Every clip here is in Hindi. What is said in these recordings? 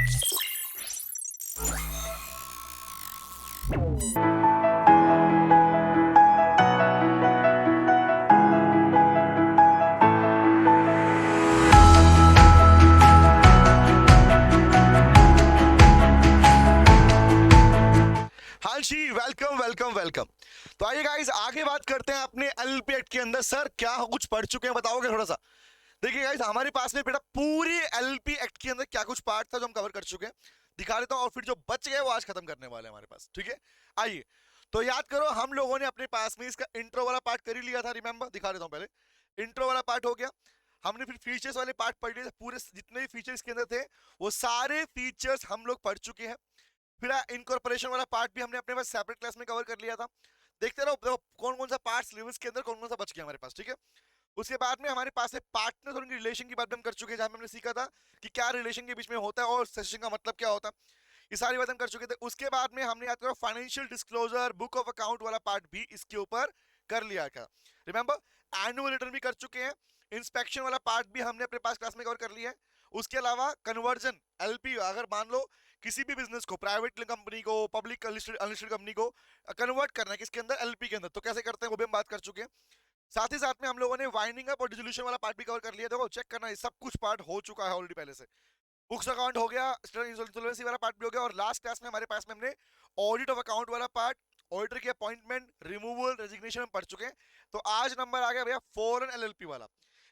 हाँ जी, वेलकम वेलकम वेलकम। तो आइए गाइस, आगे बात करते हैं अपने एलएलपी एक्ट के अंदर। सर क्या कुछ पढ़ चुके हैं, बताओगे थोड़ा सा? देखिए गाइस, हमारे पास में बेटा पूरी एलएलपी एक्ट के अंदर क्या कुछ पार्ट था जो हम कवर कर चुके हैं, दिखा देता हूं, और फिर जो बच गए वो आज खत्म करने वाले हैं हमारे पास, ठीक है? आइए, तो याद करो, हम लोगों ने अपने पास में इसका इंट्रो वाला पार्ट कर ही लिया था, रिमेंबर? दिखा देता हूं, पहले इंट्रो वाला पार्ट हो गया। हमने फिर फीचर्स वाले पार्ट पढ़ लिए थे, पूरे जितने भी फीचर्स के अंदर थे वो सारे फीचर्स हम लोग पढ़ चुके हैं। फिर इनकॉर्पोरेशन वाला पार्ट भी हमने अपने पास सेपरेट क्लास में कवर कर लिया था। देखते रहो देखो कौन कौन सा पार्ट सिलेबस के अंदर कौन कौन सा बच गया हमारे पास, ठीक है? उसके बाद में हमारे पास है पार्टनर और उनकी रिलेशन की बात भी हम कर चुके हैं, जहां पे हमने सीखा था कि क्या रिलेशन के बीच में होता है और सेशन का मतलब क्या होता है। ये सारी बात हम कर चुके थे। उसके बाद में हमने याद करो financial disclosure, book of account वाला पार्ट भी इसके ऊपर कर लिया था, रिमेंबर? एनुअल रिटर्न भी कर चुके हैं। इंस्पेक्शन वाला पार्ट भी हमने अपने पास क्लास में कवर कर लिया है। उसके अलावा कन्वर्जन एलपी, अगर मान लो किसी भी बिजनेस को, प्राइवेट कंपनी को, पब्लिक अनलिस्टेड कंपनी को कन्वर्ट करना है किसके अंदर, एलपी के अंदर, तो कैसे करते हैं वो भी हम बात कर चुके हैं। साथ ही साथ में हम लोगों ने वाइंडिंग अप और डिसोल्यूशन वाला पार्ट भी कवर कर लिया। देखो चेक करना, ये सब कुछ पार्ट हो चुका है ऑलरेडी पहले से। बुक्स अकाउंट हो गया, इंसॉल्वेंसी वाला पार्ट भी हो गया, और लास्ट क्लास में हमारे पास में हमने ऑडिट ऑफ अकाउंट वाला पार्ट, ऑडिटर की अपॉइंटमेंट, रिमूवल, रेजिग्नेशन में पढ़ चुके हैं। तो आज नंबर आ गया भैया फॉरेन एलएलपी वाला।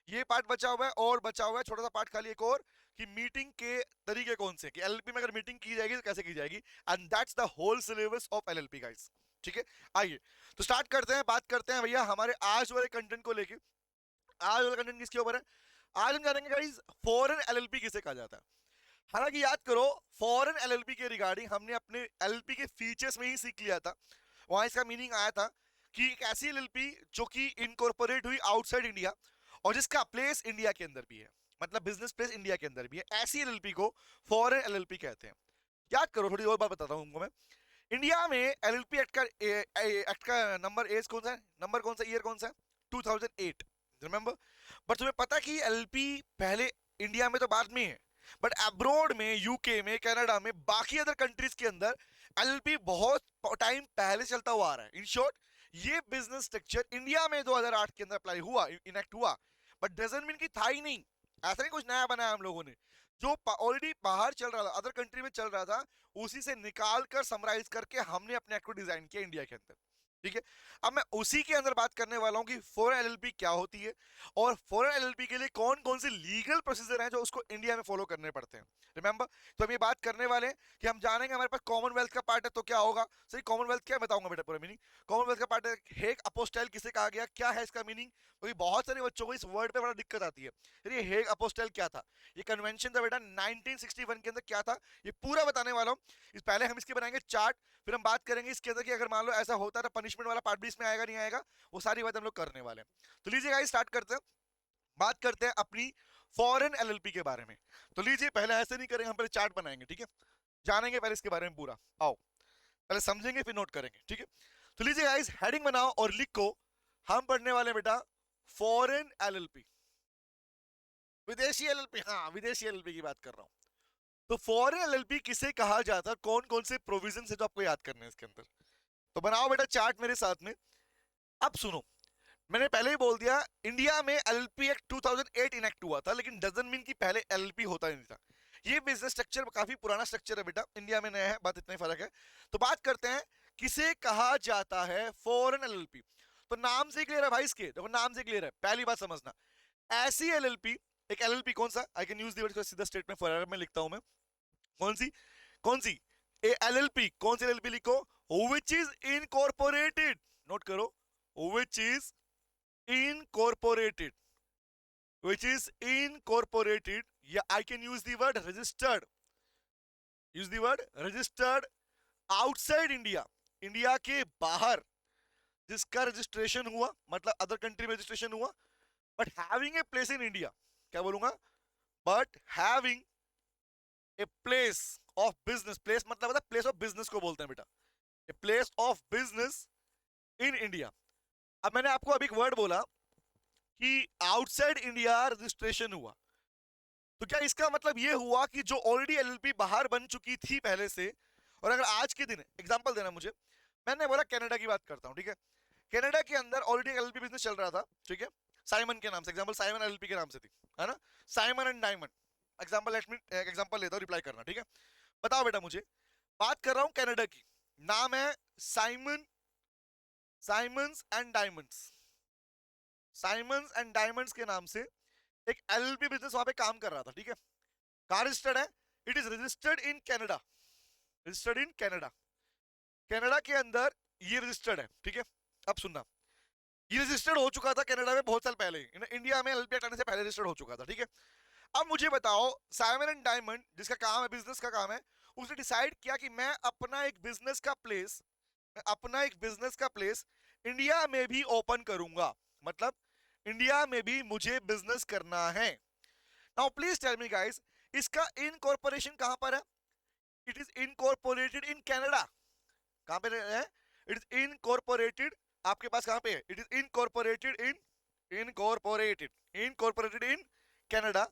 ये पार्ट बचा हुआ है, और बचा हुआ है छोटा सा पार्ट खाली एक और, कि मीटिंग के तरीके कौन से, कि एलएलपी में अगर मीटिंग की जाएगी तो कैसे की जाएगी। And that's the whole syllabus of LLP guys, ठीक है? आइए तो स्टार्ट करते हैं, बात करते हैं भैया हमारे आज वाले कंटेंट को लेके। आज वाला कंटेंट किसके ऊपर है? आज हम जानेंगे गाइस फॉरेन एलएलपी किसे कहा जाता है। हालांकि याद करो, फॉरेन एलएलपी के रिगार्डिंग हमने अपने एलएलपी के फीचर्स में ही सीख लिया था। वहां इसका मीनिंग आया था कि एक ऐसी एलएलपी जो कि इनकॉर्पोरेट हुई आउटसाइड इंडिया और जिसका प्लेस इंडिया के अंदर भी है, मतलब बिजनेस प्लेस इंडिया के अंदर भी है, ऐसी एलएलपी को फॉरेन एलएलपी कहते हैं। याद करो, थोड़ी और बात बताता हूं मैं। इंडिया में एलएलपी एक्ट का नंबर एज कौन सा है, नंबर कौन सा, ईयर कौन सा है? 2008, रिमेंबर? बट तुम्हें पता कि एलएलपी पहले इंडिया में तो बाद में है, बट अब्रोड में, यूके में, कनाडा में, बाकी अदर कंट्रीज के अंदर एलएलपी बहुत टाइम पहले चलता हुआ आ रहा है। इन शॉर्ट, ये बिजनेस स्ट्रक्चर इंडिया में 2008 के अंदर अप्लाई हुआ, इनेक्ट हुआ, बट डजंट मीन कि था ही नहीं। ऐसा नहीं कुछ नया बनाया हम लोगों ने, जो ऑलरेडी बाहर चल रहा था, अदर कंट्री में चल रहा था, उसी से निकाल कर समराइज करके हमने अपने एक्ट को डिजाइन किया इंडिया के अंदर, ठीक है? अब मैं उसी के अंदर बात करने वाला हूं कि फॉरेन एलएलपी क्या होती है, और फॉरेन एलएलपी के लिए कौन कौन से लीगल प्रोसीजर हैं जो उसको इंडिया में फॉलो करने पड़ते हैं, रिमेंबर? तो हम ये बात करने वाले हैं कि हम जानेंगे हमारे पास कॉमनवेल्थ का पार्ट है तो क्या होगा। सही, कॉमनवेल्थ क्या है बताऊंगा बेटा पूरा मीनिंग। कॉमनवेल्थ का पार्ट है हेग अपोस्टाइल किसे कहा गया, क्या है इसका मीनिंग, क्योंकि बहुत सारे बच्चों को इस वर्ड पे बड़ा दिक्कत आती है। ये हेग अपोस्टाइल क्या था, ये कन्वेंशन था बेटा 1961 के अंदर, क्या था ये पूरा बताने वाला हूँ। इस पहले हम इसके बनाएंगे चार्ट, फिर हम बात करेंगे इसके अंदर कि अगर मान लो ऐसा होता है तो पनिशमेंट वाला पार्ट भी इसमें आएगा नहीं आएगा, वो सारी बात हम लोग करने वाले हैं। तो लीजिए गाइस स्टार्ट करते हैं, बात करते हैं अपनी फॉरेन एलएलपी के बारे में। तो लीजिए, पहले ऐसे नहीं करेंगे, हम पहले चार्ट बनाएंगे, ठीक है? जानेंगे पहले इसके बारे में पूरा, आओ पहले समझेंगे फिर नोट करेंगे, ठीक है? तो लीजिए गाइस, हेडिंग बनाओ और लिखो, हम पढ़ने वाले हैं बेटा फॉरेन एलएलपी, विदेशी एलएलपी। हाँ, विदेशी एलएलपी की बात कर रहा हूं। तो फॉरेन एलएलपी किसे कहा जाता है, कौन कौन से प्रोविजन है जो आपको याद करने हैं इसके अंदर। तो बनाओ बेटा चार्ट मेरे साथ में। अब सुनो, मैंने पहले ही बोल दिया, इंडिया में एलएलपी एक्ट 2008 इनेक्ट हुआ था, लेकिन डजंट मीन कि पहले एलएलपी होता ही नहीं था। ये बिजनेस स्ट्रक्चर काफी पुराना स्ट्रक्चर है बेटा, इंडिया में नया है, बात इतना ही फर्क है। तो बात करते हैं किसे कहा जाता है फॉरेन एलएलपी। तो नाम से क्लियर है भाई, इसके देखो नाम से क्लियर है। पहली बात समझना, ऐसी एलएलपी, एक एलएलपी कौन सा, I can use the word सीधा स्टेटमेंट फॉर में लिखता हूं मैं, कौन सी, कौन सी, ए एलएलपी, कौन सी एलएलपी लिखो, व्हिच इज इनकॉर्पोरेटेड, नोट करो, which is incorporated, which is incorporated, yeah, I can use the word registered, use the word registered outside India, India के बाहर जिसका रजिस्ट्रेशन हुआ, मतलब अदर कंट्री में रजिस्ट्रेशन हुआ, but having a place in India, क्या बोलूंगा, but having a place of business, place मतलब होता है प्लेस ऑफ बिजनेस को बोलते हैं बेटा, a place of business in India. अब मैंने आपको अभी एक वर्ड बोला कि आउटसाइड इंडिया रजिस्ट्रेशन हुआ, तो क्या इसका मतलब ये हुआ कि जो ऑलरेडी एलएलपी बाहर बन चुकी थी पहले से, और अगर आज के दिन एग्जांपल देना मुझे, मैंने बोला कनाडा की बात करता हूं, ठीक है, कनाडा के अंदर ऑलरेडी एलएलपी बिजनेस चल रहा था, ठीक है, साइमन के नाम से, एग्जांपल साइमन एलएलपी के नाम से थी, है ना, Simon and diamond, example let me example लेता हूं, रिप्लाई करना, ठीक है। बताओ बेटा मुझे, बात कर रहा हूं कनाडा की, नाम है Simon, Simons and diamonds, Simons and diamonds के नाम से एक एलएलपी बिजनेस वहां पे काम कर रहा था, ठीक है, कहां रजिस्टर्ड है, it is registered in Canada, registered in Canada, Canada के अंदर ये रजिस्टर्ड है, ठीक है। अब सुनना, ये रजिस्टर्ड हो चुका था कनाडा में बहुत साल पहले, इंडिया में एलएलपी एक्ट आने से पहले रजिस्टर्ड हो चुका था, ठीक है। अब मुझे बताओ, साइमन एंड डायमंड जिसका काम है, बिजनेस का काम है, उसने डिसाइड किया कि मैं अपना एक बिजनेस का प्लेस, मैं अपना एक बिजनेस का प्लेस इंडिया में भी ओपन करूंगा, मतलब इंडिया में भी मुझे बिजनेस करना है। Now please tell me guys, इसका इनकॉर्पोरेशन कहां पर है, it is incorporated in Canada, कहां पे है, इट इज इनकॉर्पोरेटेड, आपके पास कहां पे है, it is incorporated in, incorporated, incorporated in Canada,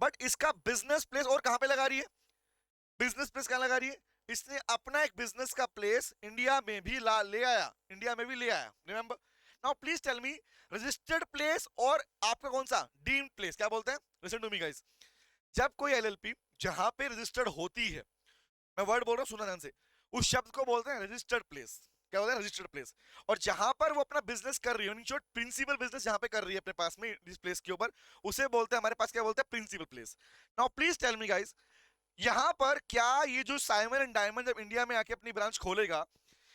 but इसका बिजनेस प्लेस और कहां पे लगा रही है, बिजनेस प्लेस कहां लगा रही है, इसने अपना एक बिजनेस का प्लेस इंडिया में भी ले आया, इंडिया में भी ले आया, remember. Now please tell me, registered place और आपका कौन सा डीम्ड प्लेस, क्या बोलते हैं, लिसन टू मी गाइस, जब कोई एलएलपी जहां पे रजिस्टर्ड होती है, मैं वर्ड बोल रहा हूं, सुना ध्यान से, उस शब्द को बोलते हैं रजिस्टर्ड प्लेस, क्या बोलते हैं, रजिस्टर्ड प्लेस, और जहां पर वो अपना बिजनेस कर रही है, प्रिंसिपल बिजनेस जहां पे कर रही है अपने पास में इस प्लेस के ऊपर, उसे बोलते हैं हमारे पास, क्या बोलते हैं, principal place. Now please tell me guys, यहां पर क्या ये जो साइमन एंड डायमंड जब इंडिया में आके अपनी ब्रांच खोलेगा,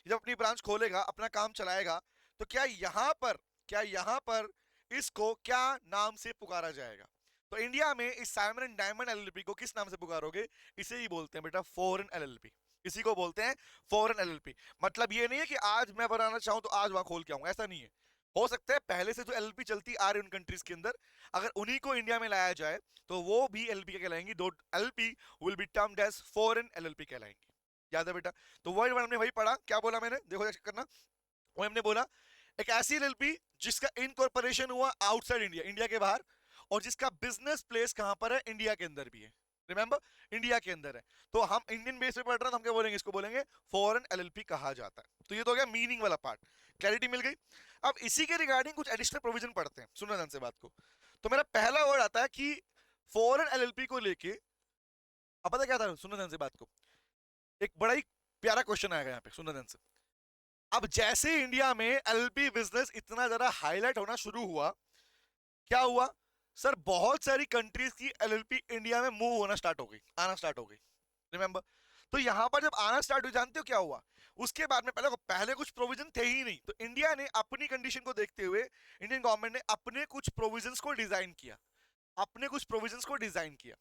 जब अपनी ब्रांच खोलेगा, अपना काम चलाएगा, तो क्या यहां पर, क्या यहां पर इसको क्या नाम से पुकारा जाएगा, तो इंडिया में इस साइमन एंड डायमंड एलएलपी को किस नाम से पुकारोगे, इसे ही बोलते हैं बेटा फॉरेन एलएलपी, इसी को बोलते हैं फॉरेन एलएलपी। मतलब ये नहीं है कि आज मैं बनाना चाहूं तो आज वहां खोल के आऊंगा, ऐसा नहीं है, हो सकता है पहले से जो एलएलपी चलती आ रही उन कंट्रीज के अंदर, अगर उन्हीं को इंडिया में लाया जाए तो वो भी एलएलपी कहलाएंगी, दो LLP will be termed as foreign LLP कहलाएंगी, याद है बेटा। तो वर्ड हमने वही पढ़ा, क्या बोला मैंने, देखो चेक करना, वो हमने बोला एक ऐसी एलएलपी जिसका इनकॉर्पोरेशन हुआ आउटसाइड इंडिया, इंडिया के बाहर, और जिसका बिजनेस प्लेस कहां पर है, इंडिया के अंदर भी है, रिमेंबर, इंडिया के अंदर है, तो हम इंडियन बेस पे पढ़ रहे हैं, तो हम क्या बोलेंगे, इसको बोलेंगे फॉरेन एलएलपी कहा जाता है। तो ये तो हो गया मीनिंग वाला पार्ट, क्लैरिटी मिल गई। अब इसी के रिगार्डिंग कुछ एडिशनल प्रोविजन पढ़ते हैं, सुनो ध्यान से बात को। तो मेरा पहला वर्ड आता है कि फॉरेन एलएलपी को लेके, अब पता क्या था, सुनो ध्यान से बात को, एक बड़ा ही प्यारा क्वेश्चन आएगा यहाँ पे, सुनो ध्यान से। अब जैसे इंडिया में एलएलपी बिजनेस इतना ज्यादा हाईलाइट होना शुरू हुआ, क्या हुआ सर, बहुत सारी कंट्रीज की एलएलपी इंडिया में मूव होना स्टार्ट हो गई, आना स्टार्ट हो गई, रिमेंबर। तो यहां पर जब आना स्टार्ट हुई, जानते हो क्या हुआ, उसके बाद में पहले कुछ प्रोविजन थे ही नहीं, तो इंडिया ने अपनी कंडीशन को देखते हुए, इंडियन गवर्नमेंट ने अपने कुछ प्रोविजंस को डिजाइन किया, अपने कुछ प्रोविजंस को डिजाइन किया।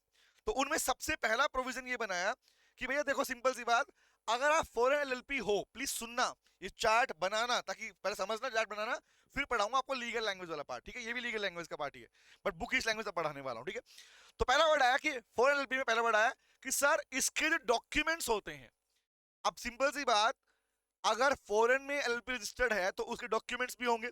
तो उनमें सबसे पहला प्रोविजन ये बनाया कि भैया देखो, सिंपल सी बात, अगर आप फॉरेन एलएलपी हो, प्लीज सुनना, ये चार्ट बनाना, ताकि पहले समझना चार्ट बनाना, फिर पढ़ाऊंगा आपको लीगल लैंग्वेज वाला पार्ट, ठीक है, ये भी लीगल लैंग्वेज का पार्ट ही है, बट बुकिश लैंग्वेज से पढ़ाने वाला हूं, ठीक है। तो पहला वर्ड आया कि फॉरेन एलएलपी में पहला वर्ड आया कि सर इसके जो डॉक्यूमेंट्स होते हैं, अब सिंपल सी बात, अगर फॉरेन में एलएलपी रजिस्टर्ड है तो उसके डॉक्यूमेंट्स भी होंगे,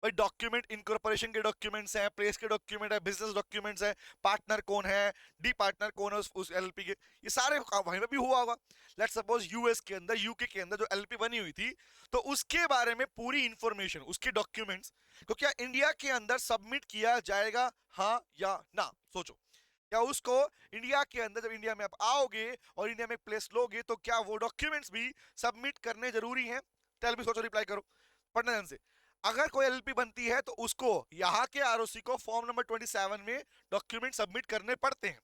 भाई डॉक्यूमेंट इनकॉर्पोरेशन के डॉक्यूमेंट्स हैं, प्लेस के डॉक्यूमेंट है, बिजनेस डॉक्यूमेंट्स है, पार्टनर कौन है, डी पार्टनर कौन है उस एलएलपी के, ये सारे वहीं पे भी हुआ होगा। लेट्स सपोज यूएस के अंदर, यूके के अंदर जो एलएलपी बनी हुई थी, तो उसके बारे में पूरी इंफॉर्मेशन, उसके डॉक्यूमेंट्स तो क्या इंडिया के अंदर सबमिट किया जाएगा, हाँ या ना, सोचो। क्या उसको इंडिया के अंदर, जब इंडिया में आप आओगे और इंडिया में प्लेस लोगे, तो क्या वो डॉक्यूमेंट्स भी सबमिट करने जरूरी हैं, टेल मी, सोचो, रिप्लाई करो, पढ़ना ध्यान से। अगर कोई एलएलपी बनती है तो उसको यहाँ के आरओसी को फॉर्म नंबर 27 में डॉक्यूमेंट सबमिट करने पड़ते हैं,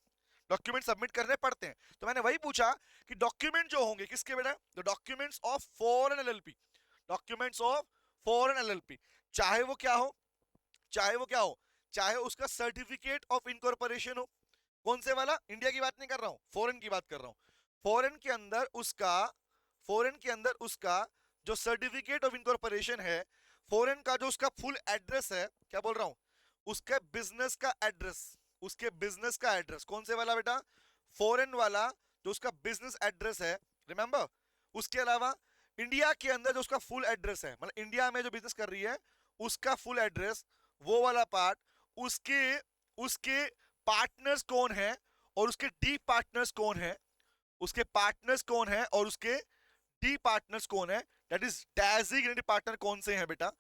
डॉक्यूमेंट सबमिट करने पड़ते हैं। तो मैंने वही पूछा कि डॉक्यूमेंट जो होंगे किसके बेटा, the documents of foreign LLP, documents of foreign LLP, चाहे वो क्या हो, चाहे वो क्या हो, चाहे उसका सर्टिफिकेट ऑफ इनकॉर्पोरेशन हो, कौन से वाला, इंडिया की बात नहीं कर रहा हूं, फॉरेन की बात कर रहा हूं, फॉरेन के अंदर उसका, फॉरेन के अंदर उसका जो सर्टिफिकेट ऑफ इनकॉर्पोरेशन है, फॉरेन का जो उसका फुल एड्रेस है, क्या बोल रहा हूं, उसके बिजनेस का एड्रेस, उसके बिजनेस का एड्रेस, कौन से वाला बेटा, फॉरेन वाला, जो उसका बिजनेस एड्रेस है, रिमेंबर। उसके अलावा इंडिया के अंदर जो उसका फुल एड्रेस है, मतलब इंडिया में जो बिजनेस कर रही है उसका फुल एड्रेस, वो वाला पार्ट, उसके उसके पार्टनर्स कौन है और उसके डी पार्टनर्स कौन है, उसके पार्टनर्स कौन है और उसके डी पार्टनर्स कौन है, दैट इज डेजिग्नेटेड पार्टनर कौन से हैं बेटा,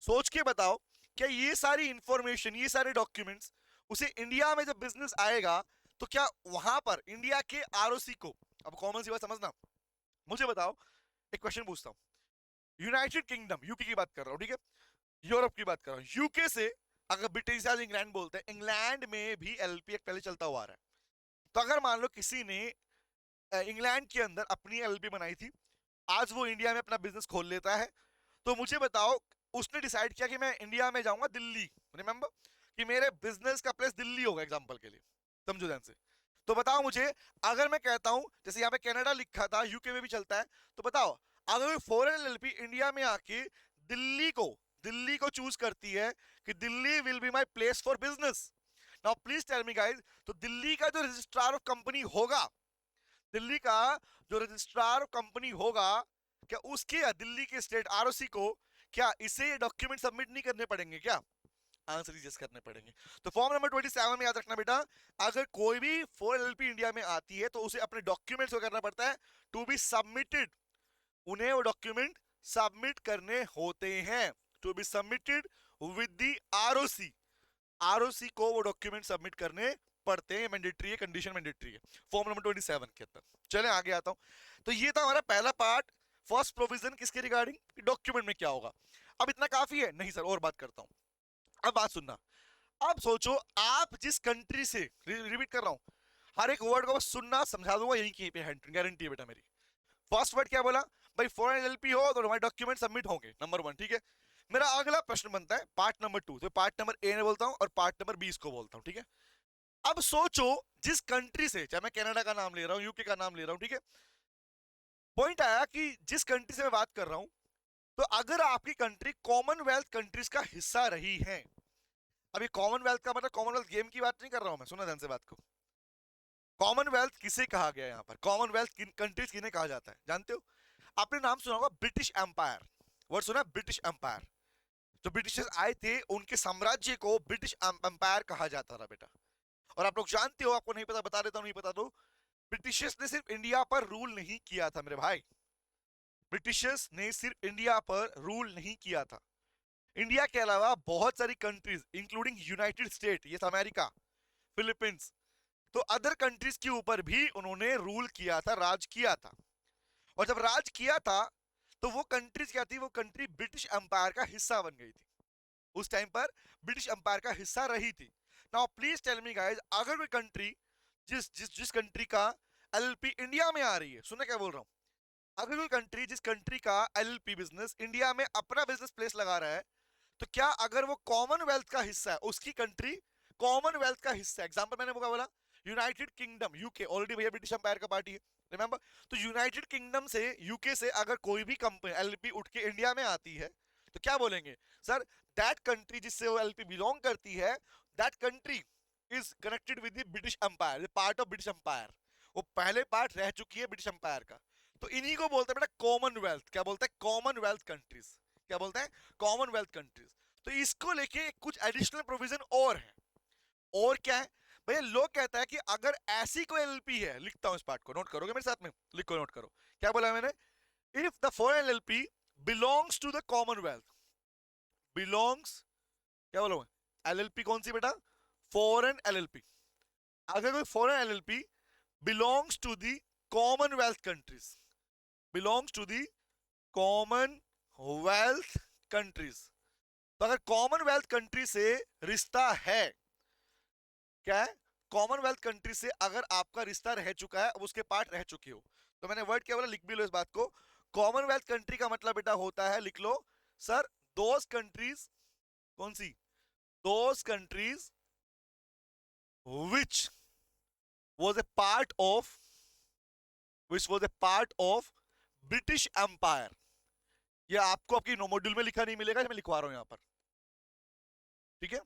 सोच के बताओ। क्या ये सारी इंफॉर्मेशन, ये सारे डॉक्यूमेंट्स उसे इंडिया में जब बिजनेस आएगा तो क्या वहां पर इंडिया के आरओसी को, अब कॉमन सी बात समझना, मुझे बताओ, एक क्वेश्चन पूछता हूं, यूनाइटेड किंगडम यूके की बात कर रहा हूं, ठीक है, यूरोप की बात कर रहा हूं, यूके से अगर ब्रिटेन से आज इंग्लैंड बोलते हैं, इंग्लैंड में भी एलपी एक्ट पहले चलता हुआ आ रहा है। तो अगर मान लो किसी ने इंग्लैंड के अंदर अपनी एलपी बनाई थी, आज वो इंडिया में अपना बिजनेस खोल लेता है, तो मुझे बताओ उसने डिसाइड किया कि मैं इंडिया में जाऊंगा दिल्ली, रिमेंबर कि मेरे बिजनेस का प्लेस दिल्ली होगा एग्जांपल के लिए, समझो ध्यान से। तो बताओ मुझे, अगर मैं कहता हूं जैसे यहाँ पे कनाडा लिखा था, यूके में भी चलता है, तो बताओ अगर फॉरेन एलपी इंडिया में आके दिल्ली को चूज करती है कि Delhi will be my place for business, now please tell me guys, तो दिल्ली का जो रजिस्ट्रार ऑफ कंपनी होगा, दिल्ली का जो रजिस्ट्रार ऑफ कंपनी होगा, क्या उसके या दिल्ली के स्टेट आरओसी को क्या इसे ये डॉक्यूमेंट सबमिट नहीं करने पड़ेंगे क्या? आंसर यस करने पड़ेंगे। तो फॉर्म नंबर 27 में याद रखना बेटा, अगर कोई भी फॉरेन एलपी इंडिया में आती है तो उसे अपने डॉक्यूमेंट्स को करना पड़ता है टू बी सबमिटेड, उन्हें वो डॉक्यूमेंट सबमिट करने होते हैं, to be submitted with the ROC, ROC को वो डॉक्यूमेंट सबमिट करने पढ़ते हैं, मैंडेटरी है, कंडीशन मैंडेटरी है फॉर्म नंबर 27 के अंदर। चले आगे आता हूं। तो ये था हमारा पहला पार्ट, फर्स्ट प्रोविजन किसके रिगार्डिंग, डॉक्यूमेंट में क्या होगा। अब इतना काफी है? नहीं सर, और बात करता हूं। अब बात सुनना, अब सोचो आप जिस कंट्री से, रिपीट कर रहा हूं, हर एक वर्ड को बस सुनना, समझा दूंगा, यही की गारंटी है बेटा मेरी। फर्स्ट वर्ड क्या बोला भाई, फॉरेन एलपी हो तो हमारे डॉक्यूमेंट सबमिट होंगे, नंबर 1, ठीक है। मेरा अगला प्रश्न बनता है पार्ट नंबर 2, तो पार्ट नंबर ए ने बोलता हूं और पार्ट नंबर बी इसको बोलता हूं, ठीक है। अब सोचो जिस कंट्री से, चाहे मैं कनाडा का नाम ले रहा हूं, यूके का नाम ले रहा हूं, ठीक है, पॉइंट आया कि जिस कंट्री से मैं बात कर रहा हूं, तो अगर आपकी कंट्री कॉमनवेल्थ कंट्रीज का हिस्सा रही है, अभी कॉमनवेल्थ का मतलब कॉमनवेल्थ गेम की बात नहीं कर रहा हूं मैं, सुना ध्यान से बात को, कॉमनवेल्थ किसे कहा गया यहां पर, कॉमनवेल्थ कंट्रीज किन्हें कहा जाता है जानते हो? आपने नाम सुना होगा ब्रिटिश एम्पायर, वर्ड सुना, ब्रिटिश एम्पायर, जो ब्रिटिशर्स आए थे उनके साम्राज्य को ब्रिटिश एम्पायर कहा जाता था बेटा। और आप लोग जानते हो, आपको नहीं पता बता देता हूं, नहीं पता तो, ब्रिटिशर्स ने सिर्फ इंडिया पर रूल नहीं किया था मेरे भाई, ब्रिटिशर्स ने सिर्फ इंडिया पर रूल नहीं किया था, इंडिया के अलावा बहुत सारी कंट्रीज इंक्लूडिंग यूनाइटेड स्टेट, ये अमेरिका, फिलीपींस, तो अदर कंट्रीज के ऊपर भी उन्होंने रूल किया था, राज किया था। और जब राज किया था तो वो कंट्रीज क्या थी, वो कंट्री ब्रिटिश एम्पायर का हिस्सा बन गई थी, उस टाइम पर ब्रिटिश एम्पायर का हिस्सा रही थी। Now please tell me guys, अगर कोई कंट्री, जिस जिस जिस कंट्री का एलपी इंडिया में आ रही है, सुनना क्या बोल रहा हूं, अगर कोई कंट्री, जिस कंट्री का एलपी बिजनेस इंडिया में अपना बिजनेस प्लेस लगा रहा है, तो क्या अगर वो कॉमनवेल्थ का हिस्सा है, उसकी कंट्री कॉमनवेल्थ का हिस्सा, एग्जांपल मैंने बोला यूनाइटेड किंगडम, यूके ऑलरेडी भैया ब्रिटिश एम्पायर का पार्टी है, रिमेंबर, तो यूनाइटेड किंगडम से, यूके से अगर कोई भी कंपनी एलपी उठ के इंडिया में आती है, तो क्या बोलेंगे सर, दैट कंट्री जिससे वो एलपी बिलोंग करती है, that country is connected with the British Empire, part of British Empire, वो पहले पार्ट रह चुकी है ब्रिटिश एम्पायर का। तो इन्हीं को बोलते हैं बेटा कॉमनवेल्थ, क्या बोलते हैं, कॉमनवेल्थ कंट्रीज, क्या बोलते हैं, कॉमनवेल्थ कंट्रीज। तो इसको लेके कुछ एडिशनल प्रोविजन और है, और क्या है भैया, लोग कहता है कि अगर ऐसी कोई एलपी है, लिखता हूं इस पार्ट को, नोट करोगे मेरे साथ में, लिखो, नोट करो, क्या बोला मैंने, if the foreign LP belongs to the Commonwealth, belongs, क्या बोला मैं, एलएलपी कौन सी बेटा, फॉरेन एलएलपी, अगर कोई foreign LLP belongs to the Commonwealth countries, belongs to the Commonwealth countries, तो अगर कॉमनवेल्थ कंट्री से रिश्ता है, क्या है, कॉमनवेल्थ कंट्री से अगर आपका रिश्ता रह चुका है, अब उसके पार्ट रह चुके हो, तो मैंने वर्ड क्या बोला, लिख भी लो इस बात को, कॉमनवेल्थ कंट्री का मतलब बेटा होता है, लिख लो सर, दोस कंट्रीज, कौन सी, those countries which was a part of, which was a part of British Empire, ये आपको आपकी मॉड्यूल में लिखा नहीं मिलेगा, मैं लिखवा रहा हूं यहां पर, ठीक है,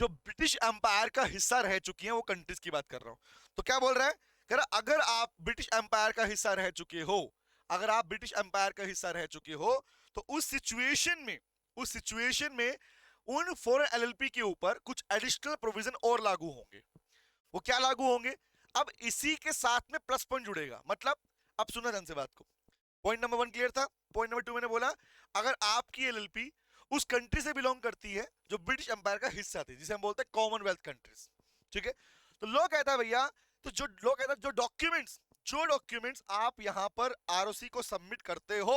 जो ब्रिटिश एम्पायर का हिस्सा रह चुकी हैं वो कंट्रीज की बात कर रहा हूं। तो क्या बोल रहा है, कह रहा अगर आप ब्रिटिश एम्पायर का हिस्सा रह चुके हो, अगर आप ब्रिटिश एम्पायर का हिस्सा रह चुके हो, तो उस सिचुएशन में, उन फॉरेन एलएलपी के ऊपर कुछ एडिशनल प्रोविजन और लागू होंगे। वो क्या लागू होंगे? अब इसी के साथ में प्लस पॉइंट जुड़ेगा, मतलब अब सुना ध्यान से बात को। पॉइंट नंबर 1 क्लियर था। पॉइंट नंबर 2 मैंने बोला अगर आपकी एलएलपी उस कंट्री से बिलोंग करती है जो ब्रिटिश एम्पायर का हिस्सा थी, जिसे हम बोलते हैं कॉमनवेल्थ कंट्रीज, ठीक है। तो लोग कहता है भैया, तो जो लोग कहता है जो डॉक्यूमेंट्स आप यहां पर आरओसी को सबमिट करते हो,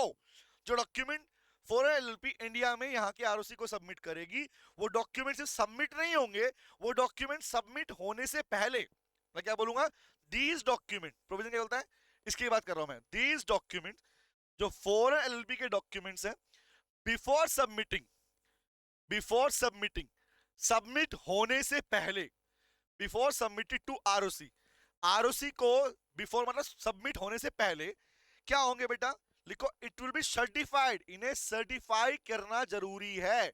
जो डॉक्यूमेंट फॉरेन एलएलपी इंडिया में यहाँ के आरओसी को सबमिट करेगी, वो डॉक्यूमेंट सिर्फ सबमिट नहीं होंगे, वो डॉक्यूमेंट सबमिट होने से पहले, मैं क्या बोलूंगा, दीज डॉक्यूमेंट, प्रोविजन क्या बोलता है, इसकी बात कर रहा हूं मैं, दीज डॉक्यूमेंट, जो फॉरेन एलएलपी के डॉक्यूमेंट्स हैं, बिफोर सबमिटिंग, सबमिट होने से पहले, before submitted to ROC, ROC को बिफोर मतलब सबमिट होने से पहले क्या होंगे बेटा, लिखो, इट विल बी सर्टिफाइड, इन्हें सर्टिफाई करना जरूरी है।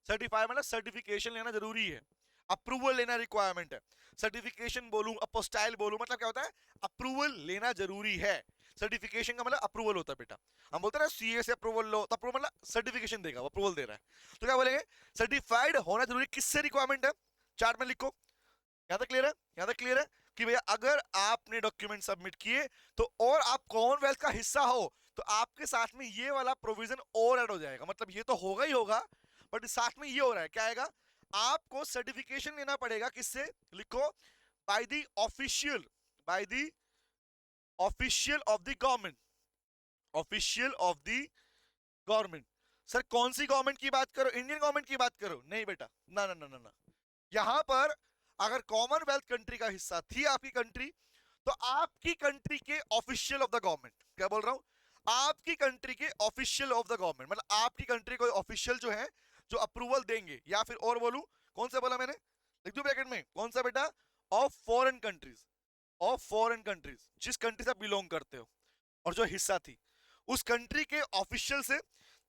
सर्टिफाई मतलब सर्टिफिकेशन लेना जरूरी है, अप्रूवल लेना रिक्वायरमेंट है। सर्टिफिकेशन बोलूं, अपोस्टाइल बोलूं, मतलब क्या होता है, अप्रूवल लेना जरूरी है। सर्टिफिकेशन का मतलब अप्रूवल होता है बेटा, हम बोलते हैं ना सीए से अप्रूवल लो, तो अप्रूवल मतलब सर्टिफिकेशन देगा, वो अप्रूवल दे रहा है। तो क्या बोलेंगे, सर्टिफाइड होना जरूरी, किससे रिक्वायरमेंट है, चार्ट में लिखो। यहां तक क्लियर है, यहां तक क्लियर है कि भैया अगर आपने डॉक्यूमेंट सबमिट किए तो, और आप कॉमनवेल्थ का हिस्सा हो, तो आपके साथ में ये वाला प्रोविजन और ऐड हो जाएगा, मतलब ये तो होगा ही होगा, बट साथ में ये हो रहा है, क्या आएगा, आपको सर्टिफिकेशन लेना पड़ेगा, किससे, लिखो, by the official, by the official of the government, official of the government. Sir कौन सी गवर्नमेंट की बात करो, इंडियन गवर्नमेंट की बात करो, नहीं बेटा, ना ना ना ना ना, यहां पर अगर कॉमनवेल्थ कंट्री का हिस्सा थी आपकी कंट्री, तो आपकी कंट्री के ऑफिशियल ऑफ द गवर्नमेंट, क्या बोल रहा हूं, आपकी कंट्री के ऑफिशियल ऑफ द गवर्नमेंट, मतलब आपकी कंट्री को ऑफिशियल जो है, जो अप्रूवल देंगे, या फिर और बोलूं, कौन सा बोला मैंने, लिख दूं ब्रैकेट में, कौन सा बेटा, of foreign countries, of foreign countries, जिस कंट्री से बिलोंग करते हो और जो हिस्सा थी उस कंट्री के ऑफिशियल से।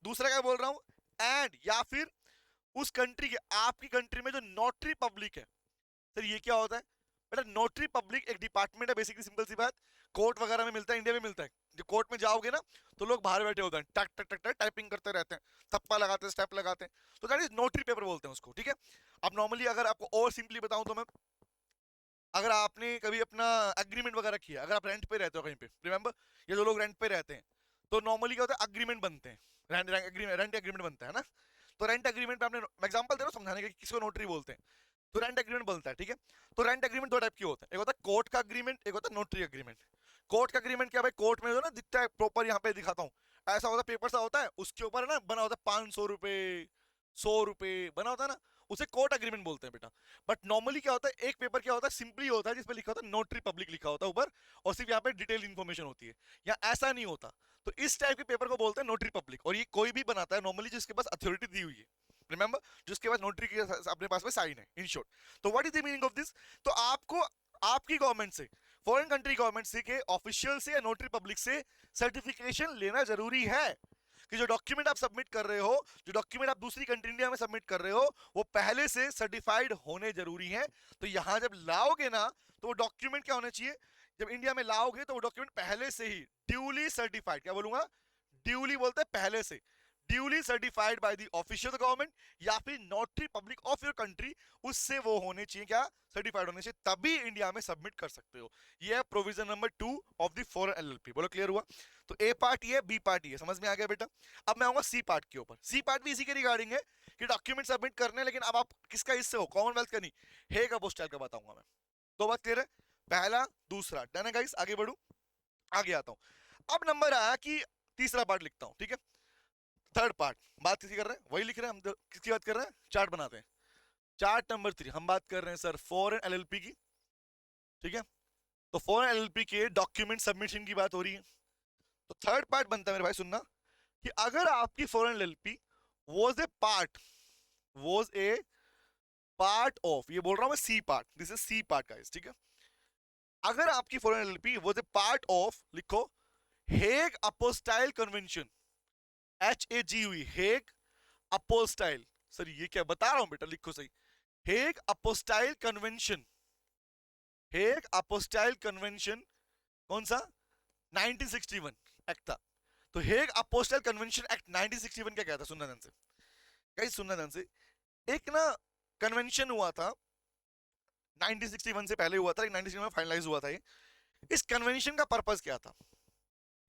दूसरा क्या बोल रहा हूं, एंड या फिर उस कंट्री के, आपकी कंट्री में जो नोटरी पब्लिक है, सर ये क्या होता है बेटा, नोटरी पब्लिक एक डिपार्टमेंट है, बेसिकली सिंपल सी बात, कोर्ट वगैरह में मिलता है, इंडिया में मिलता है, जो कोर्ट में जाओगे ना तो लोग बाहर बैठे होते हैं, टक टक टक टक टाइपिंग करते रहते हैं, थप्पा लगाते हैं, स्टेप लगाते हैं, तो दैट इज नोटरी पेपर बोलते हैं उसको, ठीक है। अब नॉर्मली अगर आपको और सिंपली बताऊं तो मैं, अगर आपने कभी अपना एग्रीमेंट वगैरह किया, अगर आप रेंट पे रहते हो कहीं पे, रिमेंबर, ये जो लोग रेंट पे रहते हैं, तो नॉर्मली क्या होता है, अग्रीमेंट बनते हैं, रेंट एग्रीमेंट बनता है ना, तो रेंट एग्रीमेंट पे आपने, एग्जांपल दे रहा हूं समझाने के किसको नोटरी बोलते हैं, तो रेंट एग्रीमेंट बनता है, ठीक है। तो रेंट एग्रीमेंट दो टाइप के होते हैं, एक होता है कोर्ट का एग्रीमेंट, एक होता है नोटरी एग्रीमेंट। कोर्ट का एग्रीमेंट क्या भाई, कोर्ट में जो ना दिखता है प्रॉपर, यहाँ पे दिखाता हूँ, ऐसा होता है, पेपर सा होता है, उसके ऊपर है ना बना होता है 500 रुपए, 100 रुपए बना होता है ना, उसे कोर्ट एग्रीमेंट बोलते हैं बेटा। बट नॉर्मली क्या होता है, एक पेपर क्या होता है, सिंपली होता है, जिसपे लिखा होता है नोटरी पब्लिक लिखा होता है ऊपर, और सिर्फ यहाँ पे डिटेल इन्फॉर्मेशन होती है, या ऐसा नहीं होता। तो इस टाइप के पेपर को बोलते हैं नोटरी पब्लिक, और ये कोई भी बनाता है नॉर्मली जिसके पास अथॉरिटी दी हुई है, रिमेंबर, जिसके पास नोटरी की अपने पास में साइन है, इन शॉर्ट। तो what is the meaning of this, तो आपको आपकी गवर्नमेंट से, फॉरेन कंट्री गवर्नमेंट से के ऑफिशियल से या नोटरी पब्लिक से सर्टिफिकेशन लेना जरूरी है कि जो डॉक्यूमेंट आप सबमिट कर रहे हो, जो डॉक्यूमेंट आप दूसरी कंट्री इंडिया में सबमिट कर रहे हो, वो पहले से सर्टिफाइड होने जरूरी है। तो यहां जब लाओगे ना, तो वो डॉक्यूमेंट क्या होना चाहिए, जब इंडिया में लाओगे तो वो डॉक्यूमेंट पहले से ही ड्यूली सर्टिफाइड, क्या बोलूंगा, ड्यूली बोलते हैं पहले से, duly certified by the official government या फिर notary public of your country, उससे वो होने चाहिए, क्या, सर्टिफाइड होने चाहिए, तभी इंडिया में सबमिट कर सकते हो। ये है provision number 2 of the foreign LLP. बोलो क्लियर हुआ, तो ए पार्ट ये, बी पार्ट ये, समझ में आ गया बेटा। अब मैं आऊंगा सी पार्ट के ऊपर। सी पार्ट भी इसी के रिगार्डिंग है कि डॉक्यूमेंट सबमिट करने, लेकिन अब आप किसका हिस्से हो, कॉमनवेल्थ का नहीं, हेग अपोस्टाइल का बताऊंगा मैं। दो बात क्लियर है, पहला दूसरा, डन है गाइस, आगे बढ़ू, आगे आता हूं। अब नंबर आया कि तीसरा पार्ट लिखता हूं, ठीक है, थर्ड पार्ट, बात किसी कर रहे हैं, वही लिख रहे हैं हम, किसकी बात कर रहे हैं, चार्ट बनाते हैं। चार्ट नंबर 3 हम बात कर रहे हैं सर फॉरेन एलएलपी की, ठीक है। तो फॉरेन एलएलपी के डॉक्यूमेंट सबमिशन की बात हो रही है, तो थर्ड पार्ट बनता है मेरे भाई, सुनना, कि अगर आपकी foreign LLP was a part, was a part of, ये बोल रहा हूं मैं C part, this is C part guys, ठीक है। अगर आपकी foreign LLP was a part of, लिखो, Hague apostille convention, HAGUE, Hague apostille, sir ये क्या बता रहा हूं बेटा, लिखो सही, Hague apostille convention, Hague apostille convention, कौन सा, 1961 एक्ट था। तो हेग अपोस्टाइल कन्वेंशन एक्ट 1961 क्या कहता है, सुनना ध्यान से गाइस, सुनना ध्यान से, एक ना कन्वेंशन हुआ था 1961 से पहले हुआ था, 1961 में फाइनलाइज हुआ था ये। इस कन्वेंशन का पर्पस क्या था,